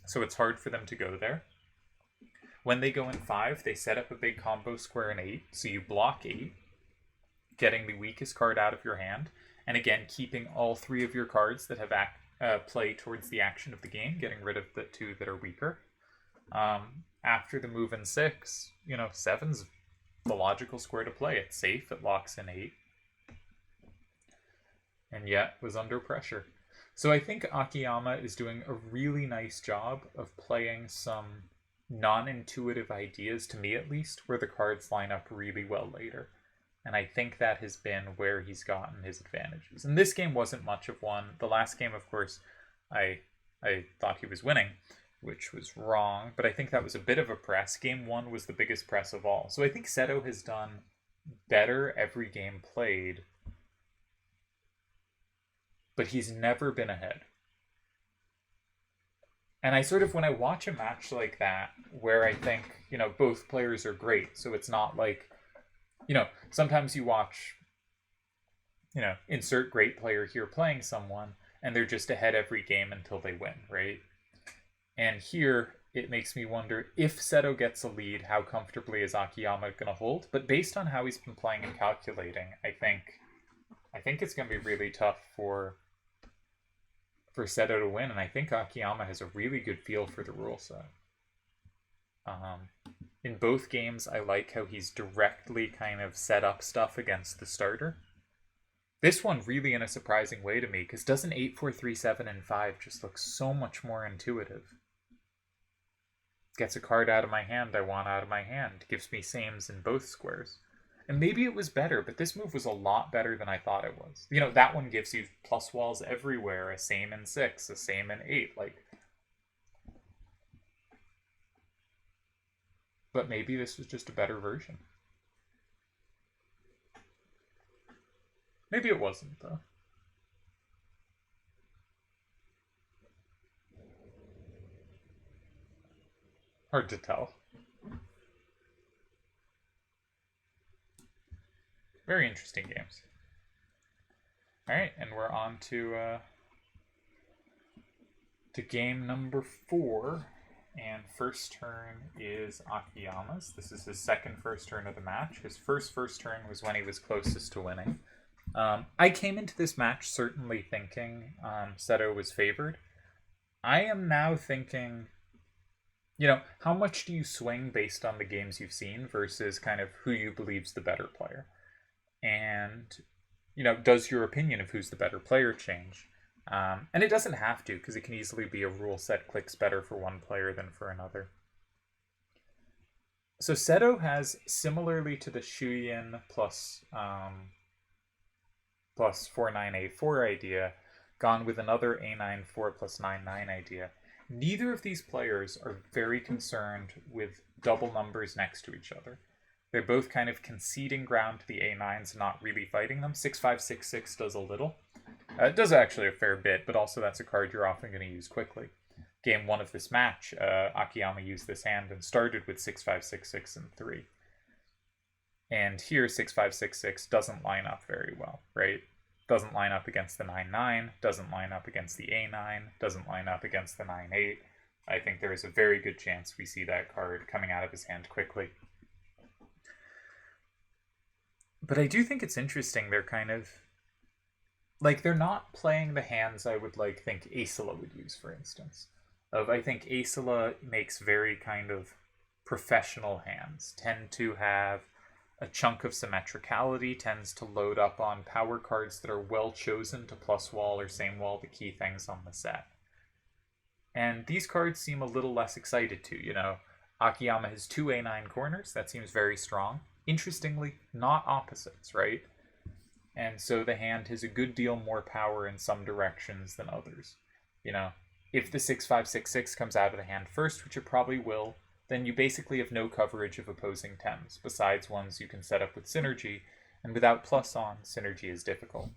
so it's hard for them to go there. When they go in 5, they set up a big combo square in 8, so you block 8, getting the weakest card out of your hand, and again, keeping all 3 of your cards that have play towards the action of the game, getting rid of the 2 that are weaker. After the move in 6, 7's the logical square to play. It's safe, it locks in 8. And yet was under pressure. So I think Akiyama is doing a really nice job of playing some non-intuitive ideas, to me at least, where the cards line up really well later. And I think that has been where he's gotten his advantages. And this game wasn't much of one. The last game, of course, I thought he was winning, which was wrong, but I think that was a bit of a press. Game 1 was the biggest press of all. So I think Seto has done better every game played, but he's never been ahead. And I sort of, when I watch a match like that, where I think, both players are great, so it's not like, sometimes you watch, insert great player here playing someone, and they're just ahead every game until they win, right? And here, it makes me wonder, if Seto gets a lead, how comfortably is Akiyama going to hold? But based on how he's been playing and calculating, I think it's going to be really tough for Seto to win, and I think Akiyama has a really good feel for the rule set. In both games, I like how he's directly kind of set up stuff against the starter. This one really in a surprising way to me, because doesn't 8, 4, 3, 7, and 5 just look so much more intuitive? Gets a card out of my hand I want out of my hand. Gives me sames in both squares. And maybe it was better, but this move was a lot better than I thought it was. You know, that one gives you plus walls everywhere, a same in 6, a same in 8, like... But maybe this was just a better version. Maybe it wasn't, though. Hard to tell. Very interesting games. Alright, and we're on to game number 4. And first turn is Akiyama's. This is his second first turn of the match. His first turn was when he was closest to winning. I came into this match certainly thinking Seto was favored. I am now thinking, you know, how much do you swing based on the games you've seen versus kind of who you believe's the better player? And, you know, does your opinion of who's the better player change? And it doesn't have to, because it can easily be a rule set clicks better for one player than for another. So Seto has, similarly to the Shuyin plus 49A4 idea, gone with another A9 4 plus 9 idea. Neither of these players are very concerned with double numbers next to each other. They're both kind of conceding ground to the A9s, not really fighting them. 6-5-6-6 does a little. It does actually a fair bit, but also that's a card you're often going to use quickly. Game 1 of this match, Akiyama used this hand and started with 6-5-6-6 and 3. And here 6-5-6-6 doesn't line up very well, right? Doesn't line up against the 9-9, doesn't line up against the A9, doesn't line up against the 9-8. I think there is a very good chance we see that card coming out of his hand quickly. But I do think it's interesting, they're kind of... like, they're not playing the hands I would, like, think Aesila would use, for instance. I think Aesila makes very kind of professional hands, tend to have a chunk of symmetricality, tends to load up on power cards that are well chosen to plus wall or same wall the key things on the set. And these cards seem a little less excited to, you know. Akiyama has 2 A9 corners, that seems very strong. Interestingly, not opposites, right? And so the hand has a good deal more power in some directions than others. You know, if the 6-5-6-6 comes out of the hand first, which it probably will, then you basically have no coverage of opposing 10s, besides ones you can set up with synergy, and without plus on, synergy is difficult.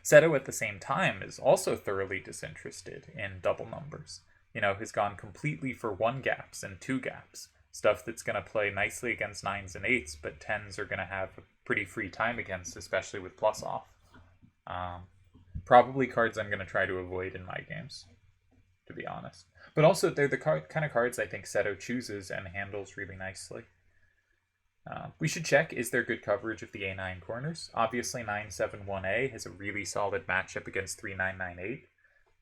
Seto at the same time is also thoroughly disinterested in double numbers. You know, has gone completely for 1 gaps and 2 gaps. Stuff that's going to play nicely against 9s and 8s, but 10s are going to have a pretty free time against, especially with plus off. Probably cards I'm going to try to avoid in my games, to be honest. But also, they're the kind of cards I think Seto chooses and handles really nicely. We should check, is there good coverage of the A9 corners? Obviously, 9-7-1A has a really solid matchup against 3-9-9-8.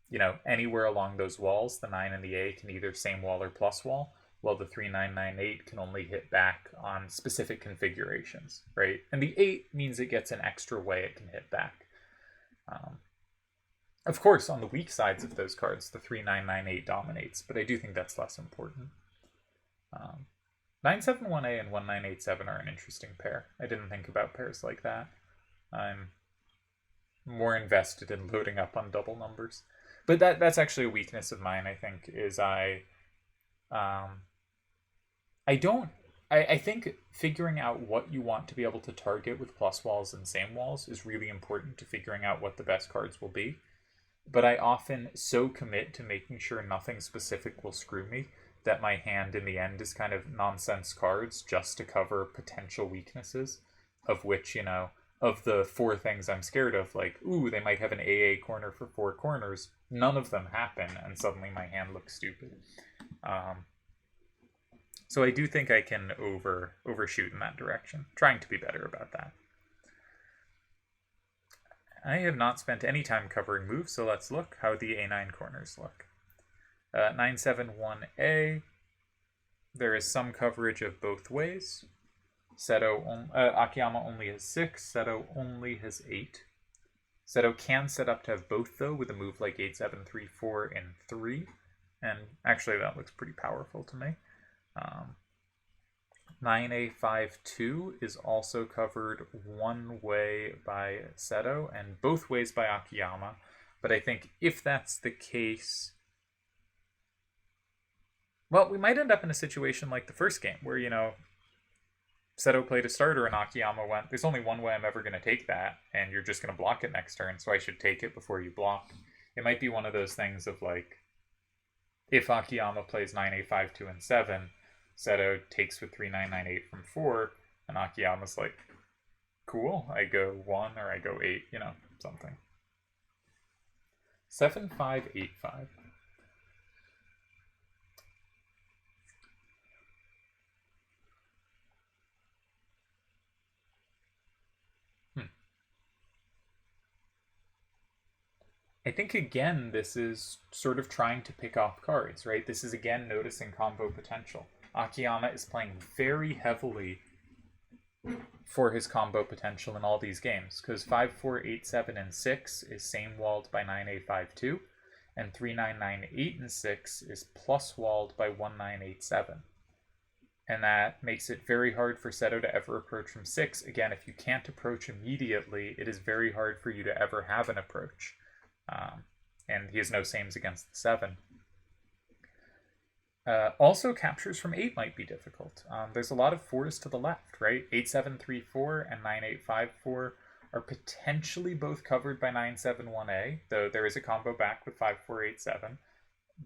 You know, anywhere along those walls, the 9 and the A can either same wall or plus wall, while the 3-9-9-8 can only hit back on specific configurations, right? And the 8 means it gets an extra way it can hit back. Of course, on the weak sides of those cards, the 3-9-9-8 dominates, but I do think that's less important. 9-7-1A and 1-9-8-7 are an interesting pair. I didn't think about pairs like that. I'm more invested in loading up on double numbers. But that's actually a weakness of mine, I think, is I think figuring out what you want to be able to target with plus walls and same walls is really important to figuring out what the best cards will be. But I often so commit to making sure nothing specific will screw me that my hand in the end is kind of nonsense cards just to cover potential weaknesses, of which, you know, of the 4 things I'm scared of, like, ooh, they might have an AA corner for 4 corners, none of them happen, and suddenly my hand looks stupid. So I do think I can overshoot in that direction, trying to be better about that. I have not spent any time covering moves, so let's look how the A9 corners look. 9-7-1A. there is some coverage of both ways. Akiyama only has 6, Seto only has 8. Seto can set up to have both, though, with a move like 8-7, 3-4, and 3. And actually, that looks pretty powerful to me. 9A5-2 is also covered one way by Seto and both ways by Akiyama. But I think if that's the case, well, we might end up in a situation like the first game where, you know, Seto played a starter and Akiyama went, there's only one way I'm ever going to take that, and you're just going to block it next turn, so I should take it before you block. It might be one of those things of, like, if Akiyama plays 9A5-2 and 7, Seto takes with 3-9-9-8 from 4, and Akiyama's like, cool, I go 1 or I go 8, you know, something. 7-5-8-5. I think, again, this is sort of trying to pick off cards, right? This is, again, noticing combo potential. Akiyama is playing very heavily for his combo potential in all these games, because 5-4-8-7 and 6 is same-walled by 9A5-2, and 3-9-9-8 and 6 is plus-walled by 1-9-8-7. And that makes it very hard for Seto to ever approach from 6. Again, if you can't approach immediately, it is very hard for you to ever have an approach. And he has no sames against the 7. Also, captures from 8 might be difficult. There's a lot of 4s to the left, right? 8-7-3-4 and 9-8-5-4 are potentially both covered by 9-7-1A, though there is a combo back with 5-4-8-7.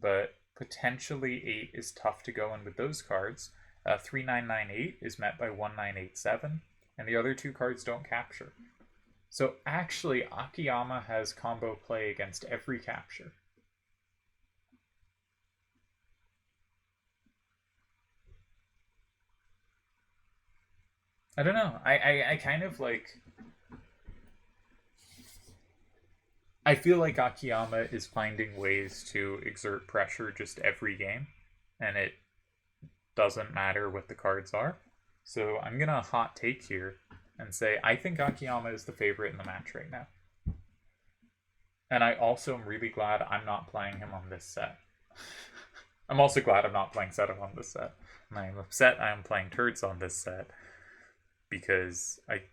But potentially 8 is tough to go in with those cards. 3-9-9-8 is met by 1-9-8-7, and the other two cards don't capture. So actually, Akiyama has combo play against every capture. I don't know. I kind of like... I feel like Akiyama is finding ways to exert pressure just every game, and it doesn't matter what the cards are. So I'm going to hot take here and say I think Akiyama is the favorite in the match right now. And I also am really glad I'm not playing him on this set. I'm also glad I'm not playing Seto on this set. And I am upset I am playing turds on this set, because I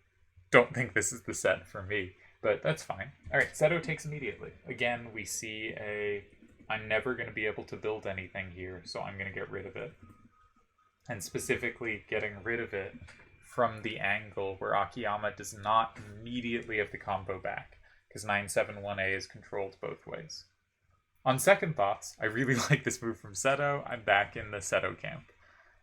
don't think this is the set for me. But that's fine. Alright, Seto takes immediately. Again, we see I'm never going to be able to build anything here, so I'm going to get rid of it. And specifically getting rid of it from the angle where Akiyama does not immediately have the combo back, because 9-7-1A is controlled both ways. On second thoughts, I really like this move from Seto. I'm back in the Seto camp.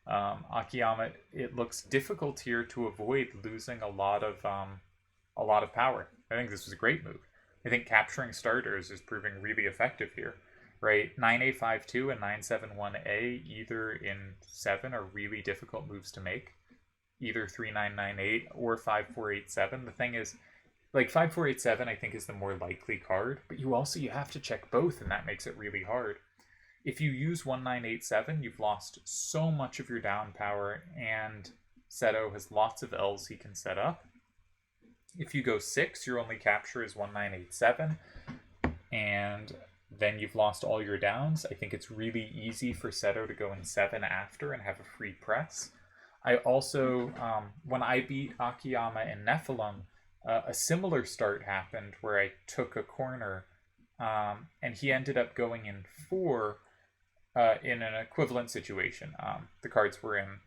Akiyama, it looks difficult here to avoid losing a lot of power. I think this was a great move. I think capturing starters is proving really effective here, right? 9A5-2 and 9-7-1A, either in 7, are really difficult moves to make. Either 3-9-9-8 or 5-4-8-7. The thing is, like, 5-4-8-7 I think is the more likely card, but you have to check both, and that makes it really hard. If you use 1-9-8-7, you've lost so much of your down power, and Seto has lots of L's he can set up. If you go 6, your only capture is 1-9-8-7, and then you've lost all your downs. I think it's really easy for Seto to go in 7 after and have a free press. I also, when I beat Akiyama in Nephilim, a similar start happened where I took a corner, and he ended up going in 4 in an equivalent situation. The cards were in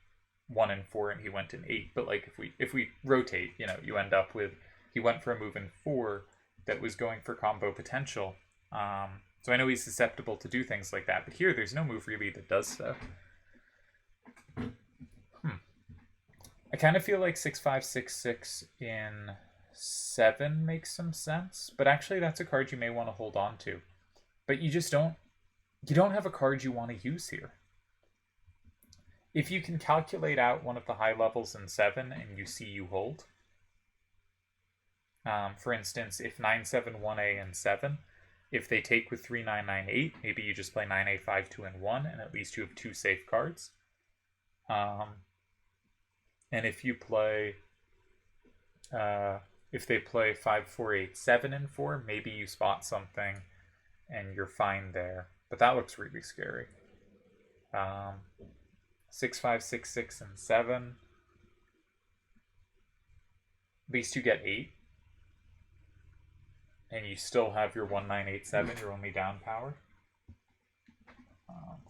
1 and 4, and he went in 8. But like if we rotate, you know, you end up with, he went for a move in 4 that was going for combo potential. So I know he's susceptible to do things like that, but here there's no move really that does so. I kind of feel like 6-5, 6-6 in 7 makes some sense, but actually that's a card you may want to hold on to. But you just don't have a card you want to use here. If you can calculate out one of the high levels in 7 and you see you hold, for instance, if 9-7-1A and 7, if they take with 3-9-9-8, maybe you just play 9-A-5-2 and 1, and at least you have 2 safe cards. And if you play, if they play 5, 4, 8, 7, and 4, maybe you spot something and you're fine there. But that looks really scary. 6, 5, 6, 6, and 7. At least you get 8. And you still have your 1, 9, 8, 7, your only down power.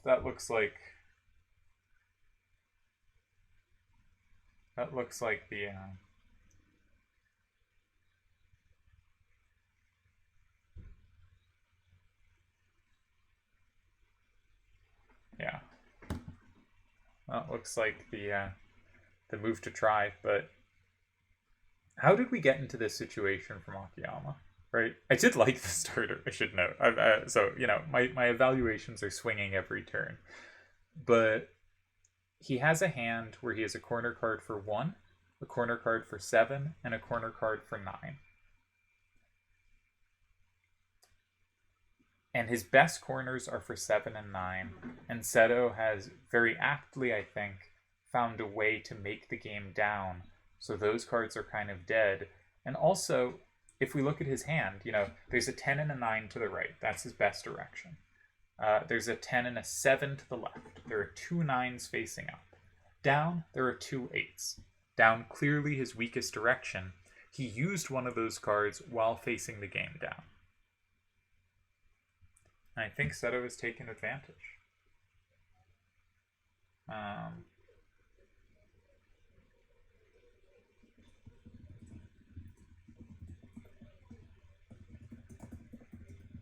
That looks like the yeah. That looks like the move to try, but how did we get into this situation from Akiyama? Right, I did like the starter. I should note. So you know, my evaluations are swinging every turn, but he has a hand where he has a corner card for 1, a corner card for 7, and a corner card for 9. And his best corners are for 7 and 9. And Seto has very aptly, I think, found a way to make the game down. So those cards are kind of dead. And also, if we look at his hand, you know, there's a 10 and a 9 to the right. That's his best direction. There's a 10 and a 7 to the left. There are 2 9s facing up. Down, there are 2 8s. Down, clearly his weakest direction. He used one of those cards while facing the game down. And I think Seto has taken advantage.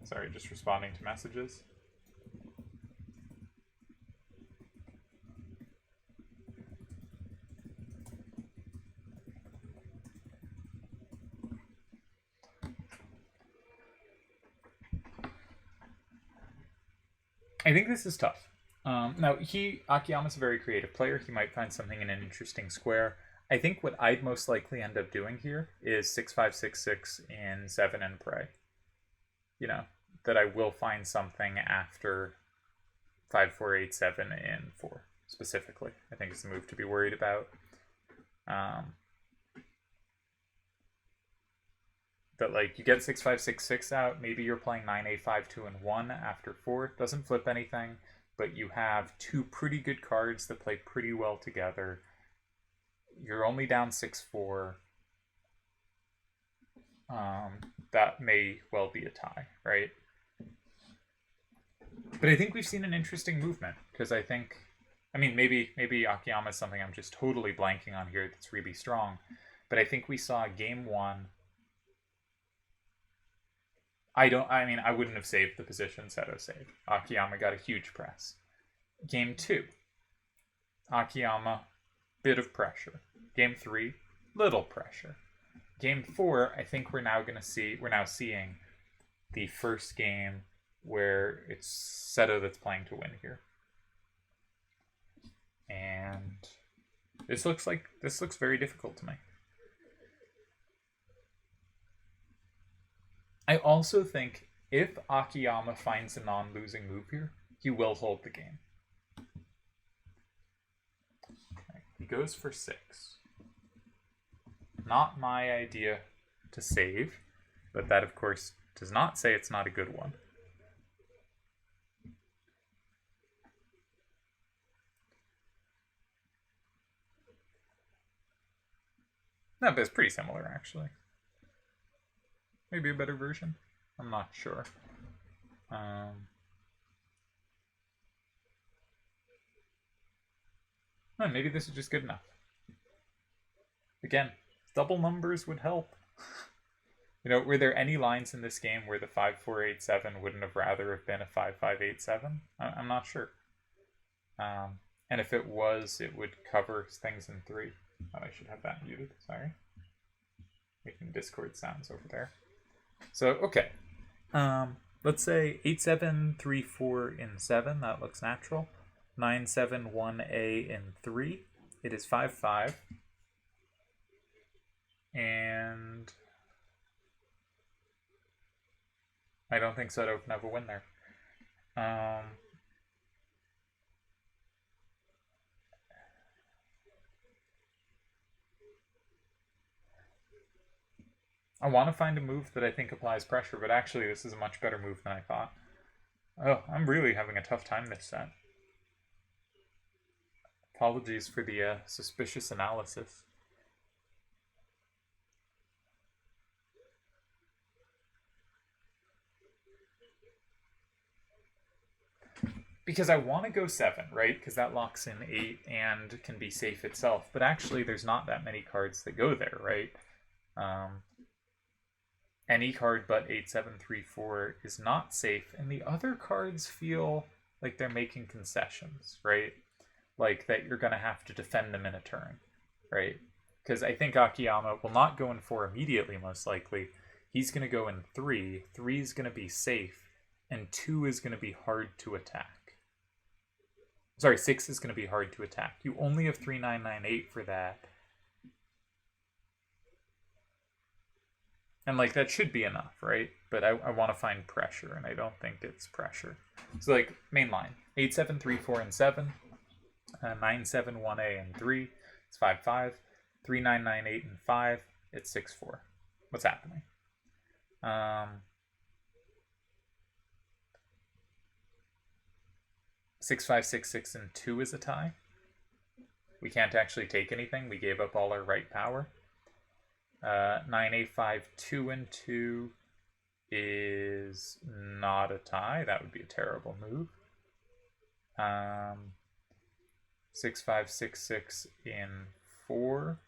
Sorry, just responding to messages. I think this is tough. Now, Akiyama's a very creative player. He might find something in an interesting square. I think what I'd most likely end up doing here is 6, 5, 6, 6 in 7 and pray. You know, that I will find something after 5, 4, 8, 7 in 4, specifically. I think it's a move to be worried about. That like you get 6, 5, 6, 6 out, maybe you're playing 9, 8, 5, 2, and 1 after 4. Doesn't flip anything, but you have 2 pretty good cards that play pretty well together. You're only down 6, 4. That may well be a tie, right? But I think we've seen an interesting movement, because I think, I mean, maybe Akiyama is something I'm just totally blanking on here that's really strong, but I think we saw game 1. I wouldn't have saved the position Seto saved. Akiyama got a huge press. Game 2, Akiyama, bit of pressure. Game 3, little pressure. Game 4, I think we're now seeing the first game where it's Seto that's playing to win here. And this looks very difficult to me. I also think if Akiyama finds a non-losing move here, he will hold the game. Okay, he goes for 6. Not my idea to save, but that, of course, does not say it's not a good one. No, but it's pretty similar, actually. Maybe a better version? I'm not sure. Maybe this is just good enough. Again, double numbers would help. You know, were there any lines in this game where the 5, 4, 8, 7 wouldn't have rather have been a 5, 5, 8, 7? I'm not sure. And if it was, it would cover things in 3. Oh, I should have that muted. Sorry. Making Discord sounds over there. So, okay. Let's say 8, 7, 3, 4 in 7. That looks natural. 9, 7, 1A in 3. It is 5, 5. And I don't think Seto can have a win there. I want to find a move that I think applies pressure, but actually this is a much better move than I thought. Oh, I'm really having a tough time this set. Apologies for the suspicious analysis. Because I want to go 7, right? Because that locks in 8 and can be safe itself. But actually, there's not that many cards that go there, right? Any card but 8, 7, 3, 4 is not safe. And the other cards feel like they're making concessions, right? Like that you're going to have to defend them in a turn, right? Because I think Akiyama will not go in 4 immediately, most likely. He's going to go in 3. 3 is going to be safe. And 2 is going to be hard to attack. Sorry, 6 is going to be hard to attack. You only have 3, 9, 9, 8 for that. And, like, that should be enough, right? But I want to find pressure, and I don't think it's pressure. So, like, main line. 8, 7, 3, 4, and 7. 9, 7, 1A, and 3. It's 5, 5. 3, 9, 9, 8, and 5. It's 6, 4. What's happening? 6, 5, 6, 6, and 2 is a tie. We can't actually take anything. We gave up all our right power. 9A, 5, 2, and 2 is not a tie. That would be a terrible move. 6, 5, 6, 6 in 4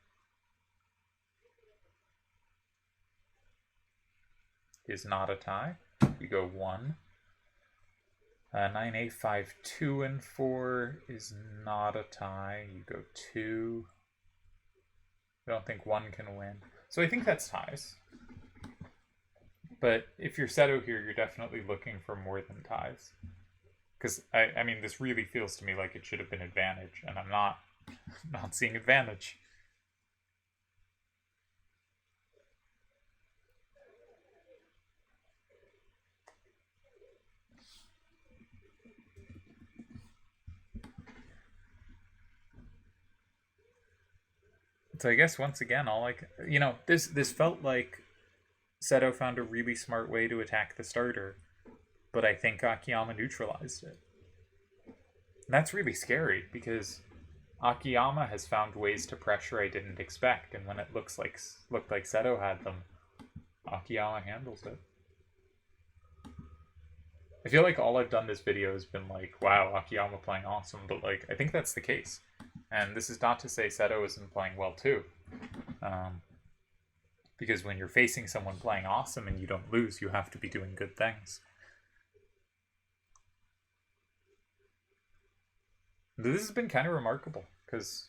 is not a tie. We go 1. 9, 8, 5, 2, and 4 is not a tie. You go 2. I don't think 1 can win. So I think that's ties. But if you're Seto here, you're definitely looking for more than ties. Because, I mean, this really feels to me like it should have been advantage, and I'm not seeing advantage. So I guess once again, this felt like Seto found a really smart way to attack the starter, but I think Akiyama neutralized it. And that's really scary because Akiyama has found ways to pressure I didn't expect, and when it looked like Seto had them, Akiyama handles it. I feel like all I've done this video has been like, wow, Akiyama playing awesome, but like I think that's the case. And this is not to say Seto isn't playing well too. Because when you're facing someone playing awesome and you don't lose, you have to be doing good things. This has been kind of remarkable, because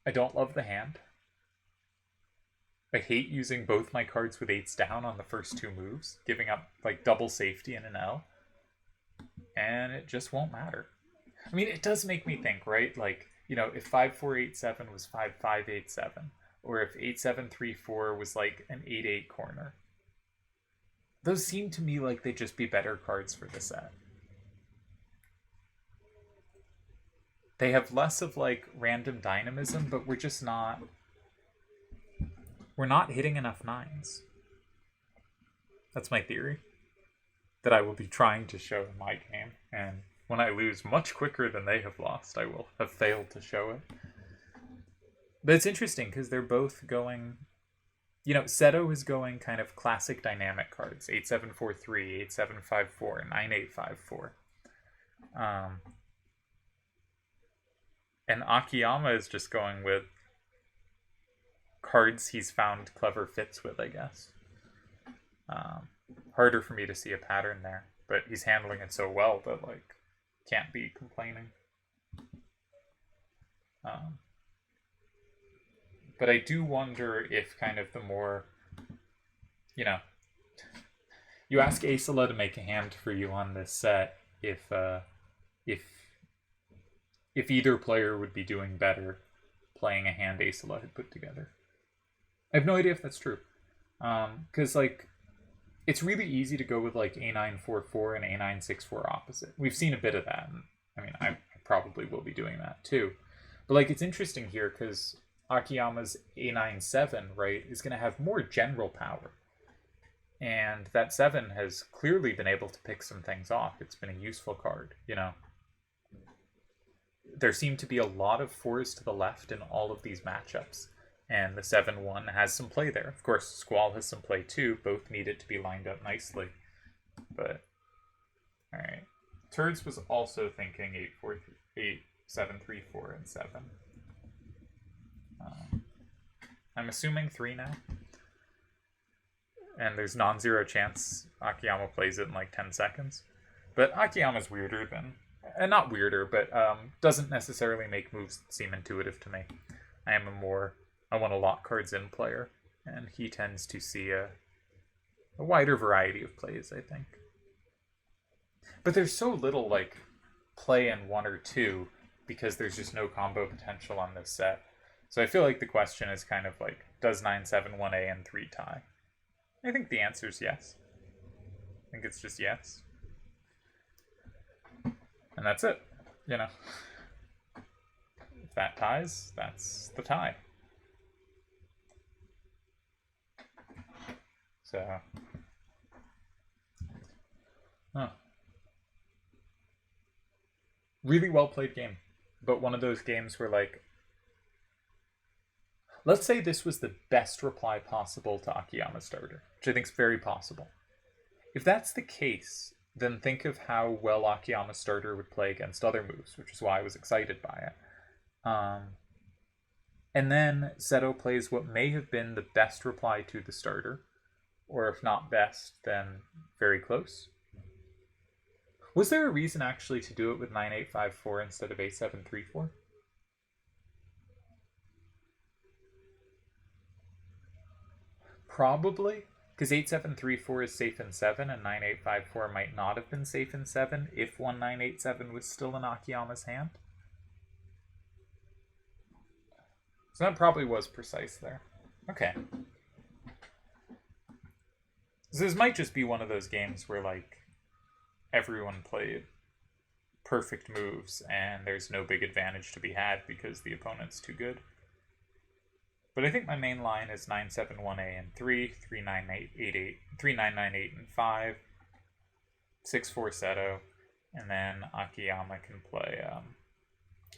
I don't love the hand. I hate using both my cards with 8s down on the first 2 moves, giving up like double safety in an L. And it just won't matter. I mean, it does make me think, right? Like, if 5, 4, 8, 7 was 5, 5, 8, 7, or if 8, 7, 3, 4 was like an 8, 8 corner. Those seem to me like they'd just be better cards for the set. They have less of like random dynamism, but we're just not... We're not hitting enough 9s. That's my theory. That I will be trying to show in my game, and when I lose much quicker than they have lost, I will have failed to show it. But it's interesting because they're both going... Seto is going kind of classic dynamic cards. 8, 7, 4, 3, 8, 7, 5, 4, 9, 8, 5, 4. And Akiyama is just going with cards he's found clever fits with, I guess. Harder for me to see a pattern there, but he's handling it so well that, like, can't be complaining. But I do wonder if kind of the more, you ask Aesela to make a hand for you on this set, if either player would be doing better playing a hand Aesela had put together. I have no idea if that's true. Because, like, it's really easy to go with, like, A9, 4, 4 and A9, 6, 4 opposite. We've seen a bit of that. And, I mean, I probably will be doing that, too. But, like, it's interesting here because Akiyama's A9-7, right, is going to have more general power. And that 7 has clearly been able to pick some things off. It's been a useful card, you know. There seem to be a lot of 4s to the left in all of these matchups. And the 7-1 has some play there. Of course, Squall has some play too. Both need it to be lined up nicely. But, alright. Turds was also thinking 8, 7, 3, 4, and 7. I'm assuming 3 now. And there's non-zero chance Akiyama plays it in like 10 seconds. But Akiyama's weirder than... not weirder, but doesn't necessarily make moves that seem intuitive to me. I am a more... I want to lock cards in player. And he tends to see a wider variety of plays, I think. But there's so little, like, play in 1 or 2 because there's just no combo potential on this set. So I feel like the question is kind of like, does 9-7, 1A, and 3 tie? I think the answer is yes. I think it's just yes. And that's it, you know. If that ties, that's the tie. So, really well played game, but one of those games where, like, let's say this was the best reply possible to Akiyama starter, which I think is very possible. If that's the case, then think of how well Akiyama starter would play against other moves, which is why I was excited by it. And then Seto plays what may have been the best reply to the starter, or if not best, then very close. Was there a reason actually to do it with 9-8-5-4 instead of 8-7-3-4? Probably, because 8-7-3-4 is safe in 7, and 9-8-5-4 might not have been safe in 7 if 1-9-8-7 was still in Akiyama's hand. So that probably was precise there. Okay. So this might just be one of those games where, like, everyone played perfect moves and there's no big advantage to be had because the opponent's too good. But I think my main line is 9-7-1A and 3, 3-9-8-8, 3-9-9-8 and 5, 6-4 Seto, and then Akiyama can play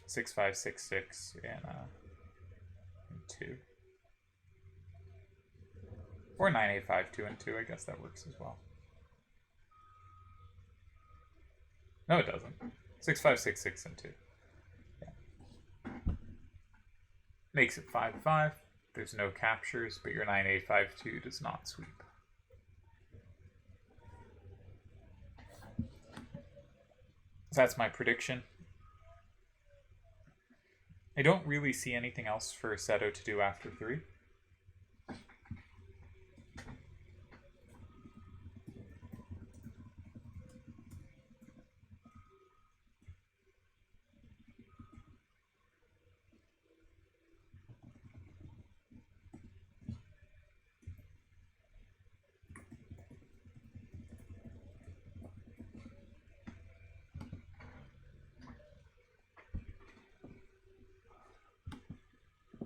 6-5-6-6 in 2. Or 9-8-5-2 and 2, I guess that works as well. No, it doesn't. 6-5-6-6 and 2. Yeah. Makes it 5-5. There's no captures, but your 9-8-5-2 does not sweep. So that's my prediction. I don't really see anything else for Seto to do after 3.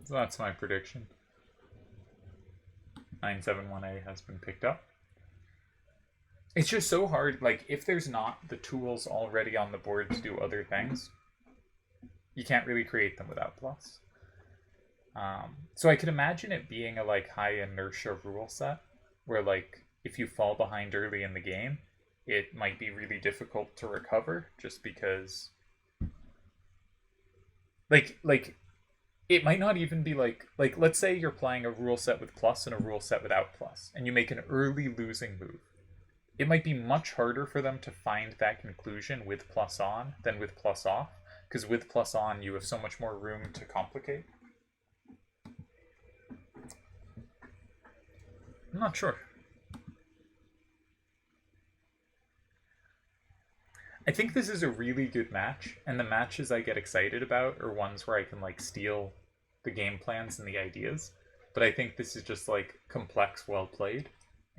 So that's my prediction. 9-7-1A has been picked up. It's just so hard, like, if there's not the tools already on the board to do other things, you can't really create them without plus. So I could imagine it being a, like, high inertia rule set, where, like, if you fall behind early in the game, it might be really difficult to recover, just because, like, it might not even be like, let's say you're playing a rule set with plus and a rule set without plus, and you make an early losing move. It might be much harder for them to find that conclusion with plus on than with plus off, because with plus on, you have so much more room to complicate. I'm not sure. I think this is a really good match, and the matches I get excited about are ones where I can, like, steal the game plans and the ideas. But I think this is just, like, complex, well played,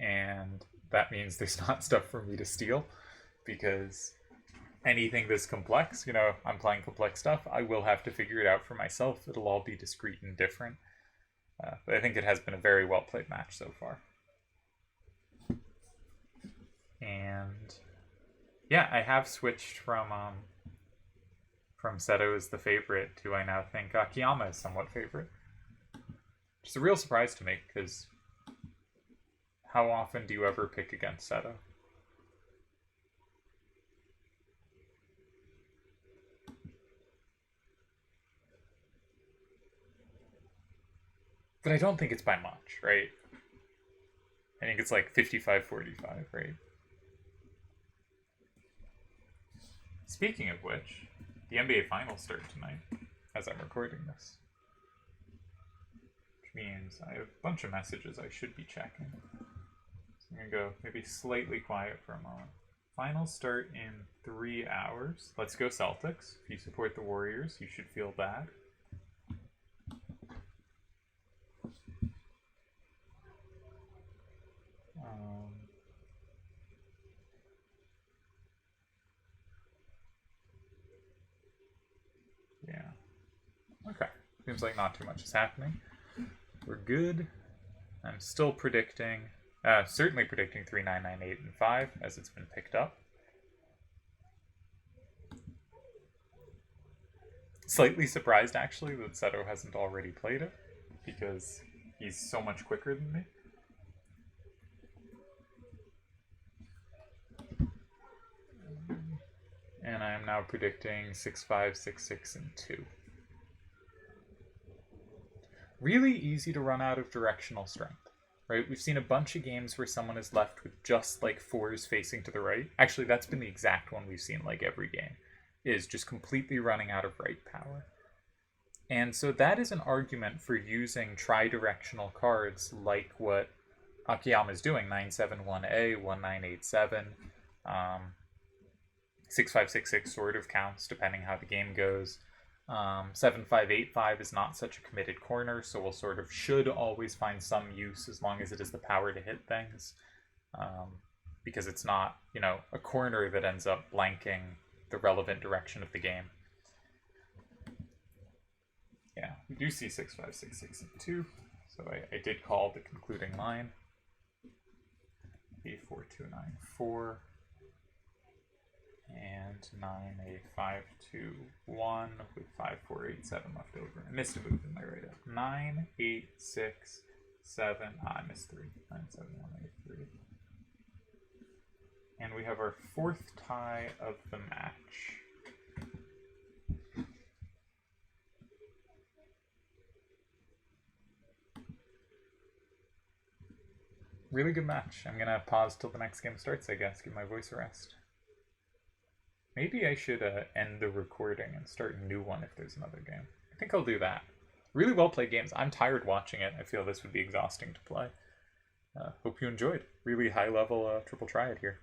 and that means there's not stuff for me to steal, because anything this complex. You know, I'm playing complex stuff. I will have to figure it out for myself. It'll all be discrete and different. But I think it has been a very well played match so far. And yeah, I have switched from Seto as the favorite to I now think Akiyama is somewhat favorite. Which is a real surprise to me because how often do you ever pick against Seto? But I don't think it's by much, right? I think it's like 55-45, right? Speaking of which, the NBA Finals start tonight, as I'm recording this. Which means I have a bunch of messages I should be checking. So I'm going to go maybe slightly quiet for a moment. Finals start in 3 hours. Let's go Celtics. If you support the Warriors, you should feel bad. Yeah. Okay. Seems like not too much is happening. We're good. I'm still predicting, certainly predicting 3, 9, 9, 8, and 5 as it's been picked up. Slightly surprised actually that Seto hasn't already played it because he's so much quicker than me. And I am now predicting 6, 5, 6, 6, and 2. Really easy to run out of directional strength, right? We've seen a bunch of games where someone is left with just like 4s facing to the right. Actually, that's been the exact one we've seen like every game, is just completely running out of right power. And so that is an argument for using tri-directional cards like what Akiyama is doing, 971A, 1987, 6566 sort of counts depending how the game goes. 7585 is not such a committed corner, so we'll sort of should always find some use as long as it has the power to hit things, because it's not, you know, a corner that ends up blanking the relevant direction of the game. Yeah, we do see 6, 5, 6, 6, and 2, so I did call the concluding line. A4, 2, 9, 4. And 9, 8, 5, 2, 1 with 5, 4, 8, 7 left over. I missed a move in my right up. 9, 8, 6, 7. I missed 3. 9, 7, 1, 8, 3. And we have our 4th tie of the match. Really good match. I'm going to pause till the next game starts, I guess. Give my voice a rest. Maybe I should end the recording and start a new one if there's another game. I think I'll do that. Really well played games. I'm tired watching it. I feel this would be exhausting to play. Hope you enjoyed. Really high level triple triad here.